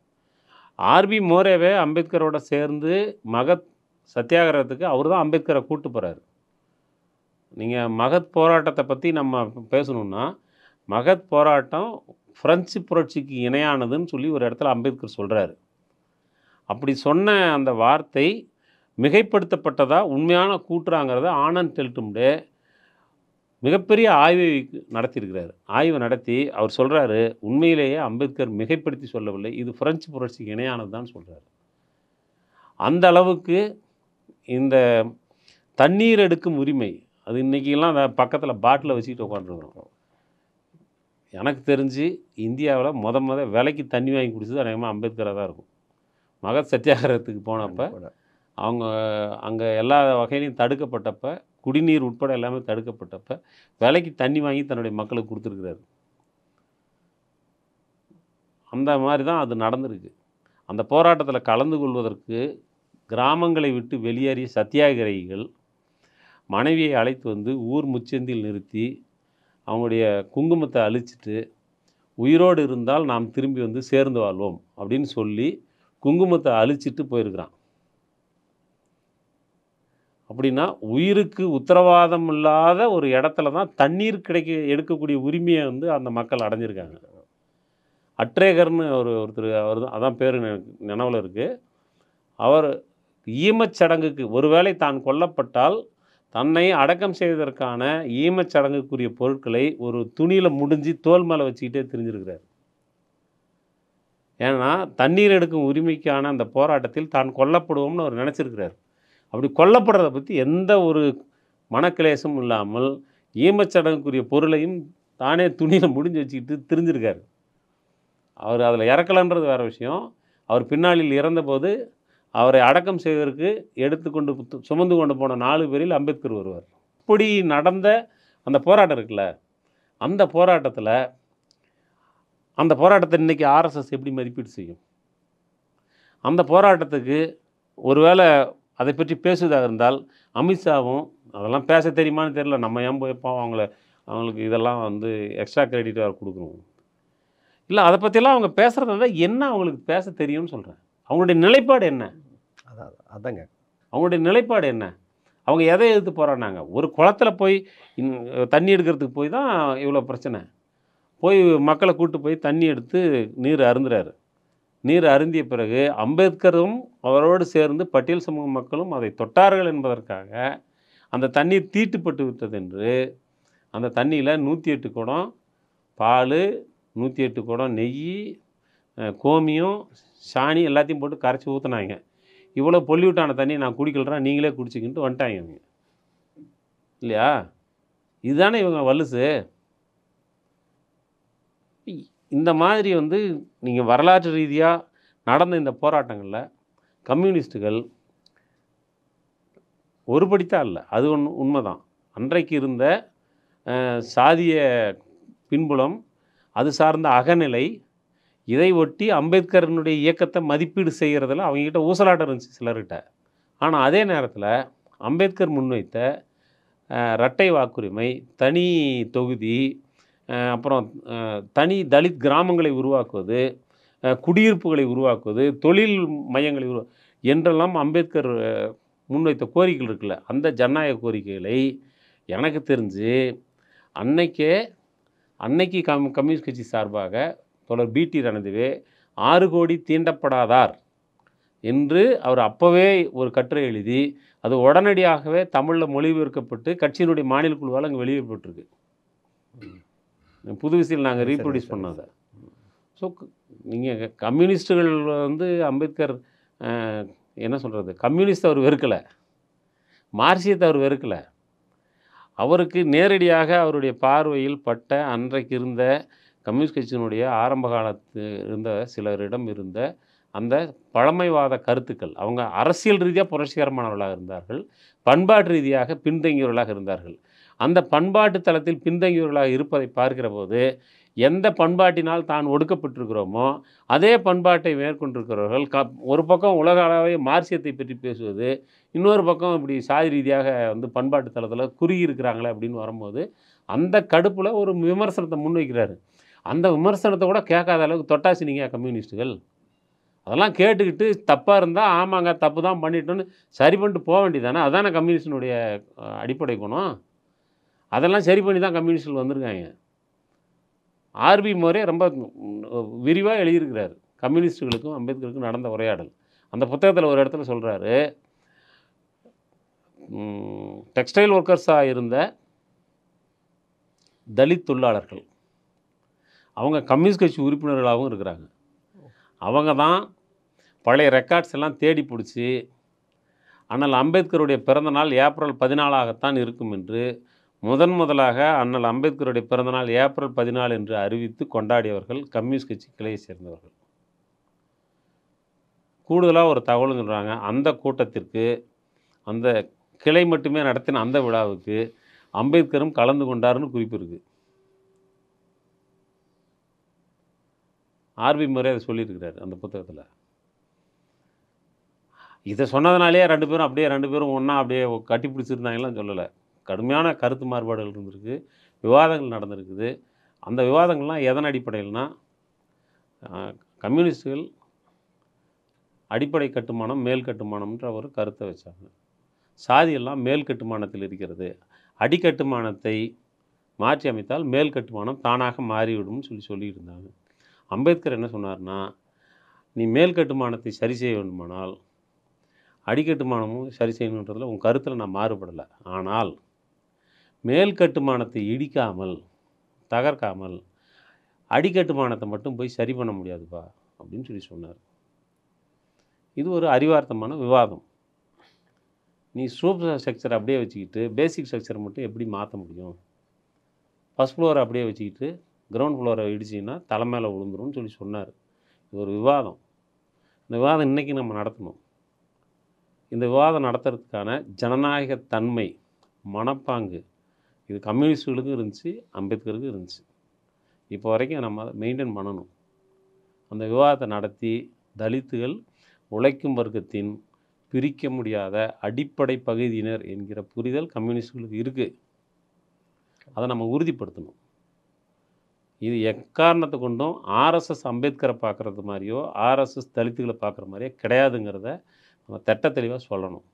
[SPEAKER 1] ஆர்பி மோரேவே அம்பேத்கரோட சேர்ந்து மகத் சத்தியாகிரகத்துக்கு அவர் தான் அம்பேத்கரை கூட்டு போகிறாரு. நீங்கள் மகத் போராட்டத்தை பற்றி நம்ம பேசணுன்னா, மகத் போராட்டம் பிரெஞ்சு புரட்சிக்கு இணையானதுன்னு சொல்லி ஒரு இடத்துல அம்பேத்கர் சொல்கிறாரு. அப்படி சொன்ன அந்த வார்த்தை மிகைப்படுத்தப்பட்டதா உண்மையான கூட்டுறாங்கிறத ஆனந்த் டெல்டும்டே மிகப்பெரிய ஆய்வை நடத்தியிருக்கிறார். ஆய்வு நடத்தி அவர் சொல்கிறாரு, உண்மையிலேயே அம்பேத்கர் மிகைப்படுத்தி சொல்லவில்லை, இது பிரெஞ்சு புரட்சிக்கு இணையானது தான் சொல்கிறார். அந்த அளவுக்கு இந்த தண்ணீர் எடுக்கும் உரிமை, அது இன்றைக்கெல்லாம் பக்கத்தில் பாட்டிலை வச்சுக்கிட்டு உட்காந்துருக்குறோம். எனக்கு தெரிஞ்சு இந்தியாவில் முத விலைக்கு தண்ணி வாங்கி குடிச்சது அநேகமாக அம்பேத்கராக தான் இருக்கும். மகத் சத்தியாகிரகத்துக்கு போனப்போ அவங்க அங்கே எல்லா வகையிலையும் தடுக்கப்பட்டப்ப, குடிநீர் உட்பட எல்லாமே தடுக்கப்பட்டப்ப விலைக்கு தண்ணி வாங்கி தன்னுடைய மக்களுக்கு கொடுத்துருக்கிறாரு. அந்த மாதிரி தான் அது நடந்திருக்கு. அந்த போராட்டத்தில் கலந்து கொள்வதற்கு கிராமங்களை விட்டு வெளியேறிய சத்தியாகிரகிகள் மனைவியை அழைத்து வந்து ஊர் முச்சந்தில் நிறுத்தி அவங்களுடைய குங்குமத்தை அழிச்சிட்டு, உயிரோடு இருந்தால் நாம் திரும்பி வந்து சேர்ந்து வாழ்வோம் அப்படின்னு சொல்லி குங்குமத்தை அழிச்சிட்டு போயிருக்கிறான். அப்படின்னா உயிருக்கு உத்தரவாதம் இல்லாத ஒரு இடத்துல தான் தண்ணீர் எடுக்கக்கூடிய உரிமையை வந்து அந்த மக்கள் அடைஞ்சிருக்காங்க. அட்ரேகர்னு ஒருத்தர், அவர் தான் அதான் பேர் எனக்கு நினைவில் இருக்குது. அவர் ஈமச்சடங்குக்கு ஒருவேளை தான் கொல்லப்பட்டால் தன்னை அடக்கம் செய்வதற்கான ஈமச்சடங்குக்குரிய பொருட்களை ஒரு துணியில் முடிஞ்சு தோல் மேலே வச்சுக்கிட்டே திரிஞ்சிருக்கிறார். ஏன்னா தண்ணீர் எடுக்கும் உரிமைக்கான அந்த போராட்டத்தில் தான் கொல்லப்படுவோம்னு அவர் நினச்சிருக்கிறார். அப்படி கொல்லப்படுறதை பற்றி எந்த ஒரு மனக்கிளேசமும் இல்லாமல் ஈமச்சடங்குக்குரிய பொருளையும் தானே துணியில் முடிஞ்சு வச்சுக்கிட்டு திரிஞ்சிருக்கார். அவர் அதில் இறக்கலைன்றது வேறு விஷயம். அவர் பின்னாளில் இறந்தபோது அவரை அடக்கம் செய்வதற்கு சுமந்து கொண்டு போன 4 பேரில் அம்பேத்கர் ஒருவர். இப்படி நடந்த அந்த போராட்டம் இருக்குல்ல, அந்த போராட்டத்தை இன்றைக்கி ஆர்எஸ்எஸ் எப்படி மதிப்பீடு செய்யும்? அந்த போராட்டத்துக்கு ஒருவேளை அதை பற்றி பேசுவதாக இருந்தால் அமித்ஷாவும் அதெல்லாம் பேச தெரியுமான்னு தெரியல. நம்ம ஏன் போய்ப்போம் அவங்களுக்கு இதெல்லாம் வந்து எக்ஸ்ட்ரா கிரெடிட் வேறு கொடுக்கணும். இல்லை, அதை பற்றிலாம் அவங்க பேசுகிறத என்ன அவங்களுக்கு பேச தெரியும்னு சொல்கிறேன். அவங்களுடைய நிலைப்பாடு என்ன?
[SPEAKER 2] அதாங்க
[SPEAKER 1] அவங்களுடைய நிலைப்பாடு என்ன? அவங்க எதை எதிர்த்து போராடினாங்க? ஒரு குளத்துல போய் தண்ணி எடுக்கிறதுக்கு போய் தான் இவ்வளோ பிரச்சனை. போய் மக்களை கூட்டு போய் தண்ணி எடுத்து நீர் அருந்துறாரு. நீர் அருந்திய பிறகு அம்பேத்கரும் அவரோடு சேர்ந்து பட்டியல் சமூக மக்களும் அதை தொட்டார்கள் என்பதற்காக அந்த தண்ணீர் தீட்டுப்பட்டு விட்டது என்று அந்த தண்ணியில் 108 குடம் பால், 108 குடம் நெய், கோமியம், சாணி எல்லாத்தையும் போட்டு கரைச்சி ஊற்றுனாங்க. இவ்வளோ பொல்யூட்டான தண்ணி நான் குடிக்கலறேன், நீங்களே குடிச்சிக்கிட்டு வந்துட்டாங்க இவங்க. இல்லையா? இதுதானே இவங்க வலுசு. இந்த மாதிரி வந்து நீங்கள் வரலாற்று ரீதியாக நடந்த இந்த போராட்டங்களில் கம்யூனிஸ்ட்டுகள் ஒருபடித்தான் இல்லை, அது உண்மைதான். அன்றைக்கு இருந்த சாதிய பின்புலம், அது சார்ந்த அகநிலை, இதை ஒட்டி அம்பேத்கரனுடைய இயக்கத்தை மதிப்பீடு செய்கிறதுல அவங்ககிட்ட ஊசலாட்டம் இருந்துச்சு சிலர்கிட்ட. ஆனால் அதே நேரத்தில் அம்பேத்கர் முன்வைத்த இரட்டை வாக்குரிமை, தனி தொகுதி, அப்புறம் தனி தலித் கிராமங்களை உருவாக்குவது, குடியிருப்புகளை உருவாக்குவது, தொழில் மையங்களை என்றெல்லாம் அம்பேத்கர் முன்வைத்த கோரிக்கைகள் இருக்குல்ல, அந்த ஜனநாயக கோரிக்கைகளை எனக்கு தெரிஞ்சு அன்னைக்கு கம்யூனிஸ்ட் கட்சி சார்பாக தோழர் பிடி ரணதிவே 6 கோடி தீண்டப்படாதார் என்று அவர் அப்போவே ஒரு கட்டுரை எழுதி அது உடனடியாகவே தமிழில் மொழிபெயர்க்கப்பட்டு கட்சியினுடைய மாநில குழுவால் அங்கே வெளியிடப்பட்டிருக்கு. புது விஷயம் நாங்கள் ரீப்ரொடியூஸ் பண்ணாத. ஸோ நீங்கள் கம்யூனிஸ்ட்டுகள் வந்து அம்பேத்கர் என்ன சொல்கிறது, கம்யூனிஸ்ட் அவர் வெறுக்கலை, மார்க்சியத்தை அவர் வெறுக்கலை. அவருக்கு நேரடியாக அவருடைய பார்வையில் பட்ட அன்றைக்கு இருந்த கம்யூனிஸ்ட் கட்சியினுடைய ஆரம்ப காலத்து இருந்த சிலரிடம் இருந்த அந்த பழமைவாத கருத்துக்கள், அவங்க அரசியல் ரீதியாக புரட்சிகரமானவர்களாக இருந்தார்கள், பண்பாட்டு ரீதியாக பின்தங்கியவர்களாக இருந்தார்கள். அந்த பண்பாட்டு தளத்தில் பின்தங்கியவர்களாக இருப்பதை பார்க்கிற போது எந்த பண்பாட்டினால் தான் ஒடுக்கப்பட்டிருக்கிறோமோ அதே பண்பாட்டை மேற்கொண்டிருக்கிறவர்கள் ஒரு பக்கம் உலக அளவே மார்க்சியத்தை பற்றி பேசுவது, இன்னொரு பக்கம் இப்படி சாதி ரீதியாக வந்து பண்பாட்டு தளத்தில் குறுகி இருக்கிறாங்களே அப்படின்னு வரும்போது அந்த கடுப்பில் ஒரு விமர்சனத்தை முன்வைக்கிறாரு. அந்த விமர்சனத்தை கூட கேட்காத அளவுக்கு தொட்டாசினிங்க கம்யூனிஸ்ட்டுகள். அதெல்லாம் கேட்டுக்கிட்டு தப்பாக இருந்தால் ஆமாங்க தப்பு தான் பண்ணிட்டோன்னு சரி பண்ணிட்டு போக வேண்டியதானே. அதானே கம்யூனிஸ்டினுடைய அடிப்படை குணம். அதெல்லாம் சரி பண்ணி தான் கம்யூனிஸ்டில் வந்திருக்காங்க. ஆர்பி மோரே ரொம்ப விரிவாக எழுதியிருக்கிறார் கம்யூனிஸ்ட்டுகளுக்கும் அம்பேத்கருக்கும் நடந்த உரையாடல். அந்த புத்தகத்தில் ஒரு இடத்துல சொல்கிறாரு, டெக்ஸ்டைல் ஒர்க்கர்ஸாக இருந்த தலித் தொழிலாளர்கள் அவங்க கம்யூனிஸ்ட் கட்சி உறுப்பினர்களாகவும் இருக்கிறாங்க. அவங்க தான் பழைய ரெக்கார்ட்ஸ் எல்லாம் தேடி பிடிச்சி அண்ணல் அம்பேத்கருடைய பிறந்தநாள் ஏப்ரல் 14 இருக்கும் என்று முதலாக அண்ணல் அம்பேத்கருடைய பிறந்தநாள் ஏப்ரல் 14 என்று அறிவித்து கொண்டாடியவர்கள் கம்யூனிஸ்ட் கட்சி கிளையை சேர்ந்தவர்கள். கூடுதலாக ஒரு தகவல் சொல்கிறாங்க, அந்த கூட்டத்திற்கு அந்த கிளை மட்டுமே நடத்தின அந்த விழாவுக்கு அம்பேத்கரும் கலந்து கொண்டாருன்னு குறிப்பு இருக்குது. ஆர்பி முறை அதை சொல்லியிருக்கிறார் அந்த புத்தகத்தில். இதை சொன்னதுனாலேயே 2 பேரும் ஒன்றா அப்படியே கட்டி பிடிச்சிருந்தாங்கலாம் சொல்லலை. கடுமையான கருத்து மாறுபாடுகள் இருந்திருக்கு, விவாதங்கள் நடந்திருக்குது. அந்த விவாதங்கள்லாம் எதன் அடிப்படையில்னா, கம்யூனிஸ்டுகள் அடிப்படை கட்டுமானம், மேல் கட்டுமானம்ன்ற ஒரு கருத்தை வச்சாங்க. சாதியெல்லாம் மேல் கட்டுமானத்தில் இருக்கிறது. அடிக்கட்டுமானத்தை மாற்றி அமைத்தால் மேல் கட்டுமானம் தானாக மாறிவிடும்னு சொல்லிட்டு இருந்தாங்க. அம்பேத்கர் என்ன சொன்னார்னா, நீ மேல் கட்டுமானத்தை சரி செய்ய வேண்டுமானால் அடிக்கட்டுமானமும் சரி செய்யணுன்றதில் உன் கருத்தில் நான் மாறுபடலை. ஆனால் மேல் கட்டுமானத்தை இடிக்காமல், தகர்க்காமல் அடிக்கட்டுமானத்தை மட்டும் போய் சரி பண்ண முடியாதுப்பா அப்படின்னு சொன்னார். இது ஒரு அறிவார்த்தமான விவாதம். நீ சூப்பர் ஸ்ட்ரக்சர் அப்படியே வச்சுக்கிட்டு பேசிக் ஸ்ட்ரக்சரை மட்டும் எப்படி மாற்ற முடியும்? ஃபஸ்ட் ஃப்ளோரை அப்படியே வச்சுக்கிட்டு கிரவுண்ட் ஃப்ளோரை இடிச்சிங்கன்னா தலை மேலே விழுந்துரும்னு சொன்னார். இது ஒரு விவாதம். இந்த விவாதம் இன்றைக்கி நம்ம நடத்தணும். இந்த விவாதம் நடத்துறதுக்கான ஜனநாயக தன்மை, மனப்பாங்கு இது கம்யூனிஸ்டுகளுக்கும் இருந்துச்சு, அம்பேத்கருக்கும் இருந்துச்சு. இப்போ வரைக்கும் நம்ம அதை மெயின்டைன் பண்ணணும். அந்த விவாதத்தை நடத்தி தலித்துகள் உழைக்கும் வர்க்கத்தின் பிரிக்க முடியாத அடிப்படை பகுதியினர் என்கிற புரிதல் கம்யூனிஸ்டுகளுக்கு இருக்குது. அதை நம்ம உறுதிப்படுத்தணும். இது எக்காரணத்தை கொண்டும் ஆர்எஸ்எஸ் அம்பேத்கரை பார்க்குறது மாதிரியோ ஆர்எஸ்எஸ் தலித்துகளை பார்க்குற மாதிரியோ கிடையாதுங்கிறத நம்ம திட்ட தெளிவாக சொல்லணும்.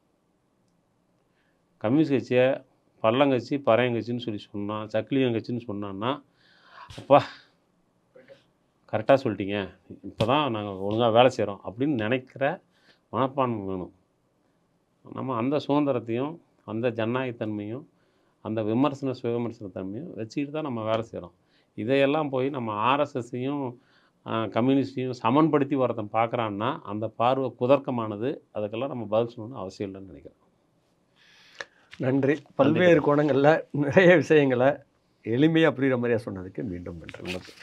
[SPEAKER 1] கம்யூனிஸ்ட் கட்சியை பள்ளங்கட்சி பறையங்கட்சின்னு சொன்னான், சக்கிலியங்கட்சின்னு சொன்னான்னா, அப்பா கரெக்டாக சொல்லிட்டீங்க, இப்போ தான் நாங்கள் ஒழுங்காக வேலை செய்கிறோம் அப்படின்னு நினைக்கிற மனப்பான்மை வேணும். நம்ம அந்த சுதந்திரத்தையும் அந்த ஜனநாயகத்தன்மையும் அந்த சுயவிமர்சனத்தன்மையும் வச்சுக்கிட்டு தான் நம்ம வேலை செய்கிறோம். இதையெல்லாம் போய் நம்ம ஆர்எஸ்எஸ்ஸையும் கம்யூனிஸ்டையும் சமன்படுத்தி ஒருத்தன் பார்க்குறான்னா அந்த பார்வை குதர்க்கமானது. அதுக்கெல்லாம் நம்ம பதில் சொல்லணும்னு அவசியம் இல்லைன்னு நினைக்கிறேன்.
[SPEAKER 2] நன்றி. பல்வேறு கோணங்களில் நிறைய விஷயங்களை எளிமையாக புரிகிற மாதிரியாக சொன்னதுக்கு மீண்டும் நன்றி.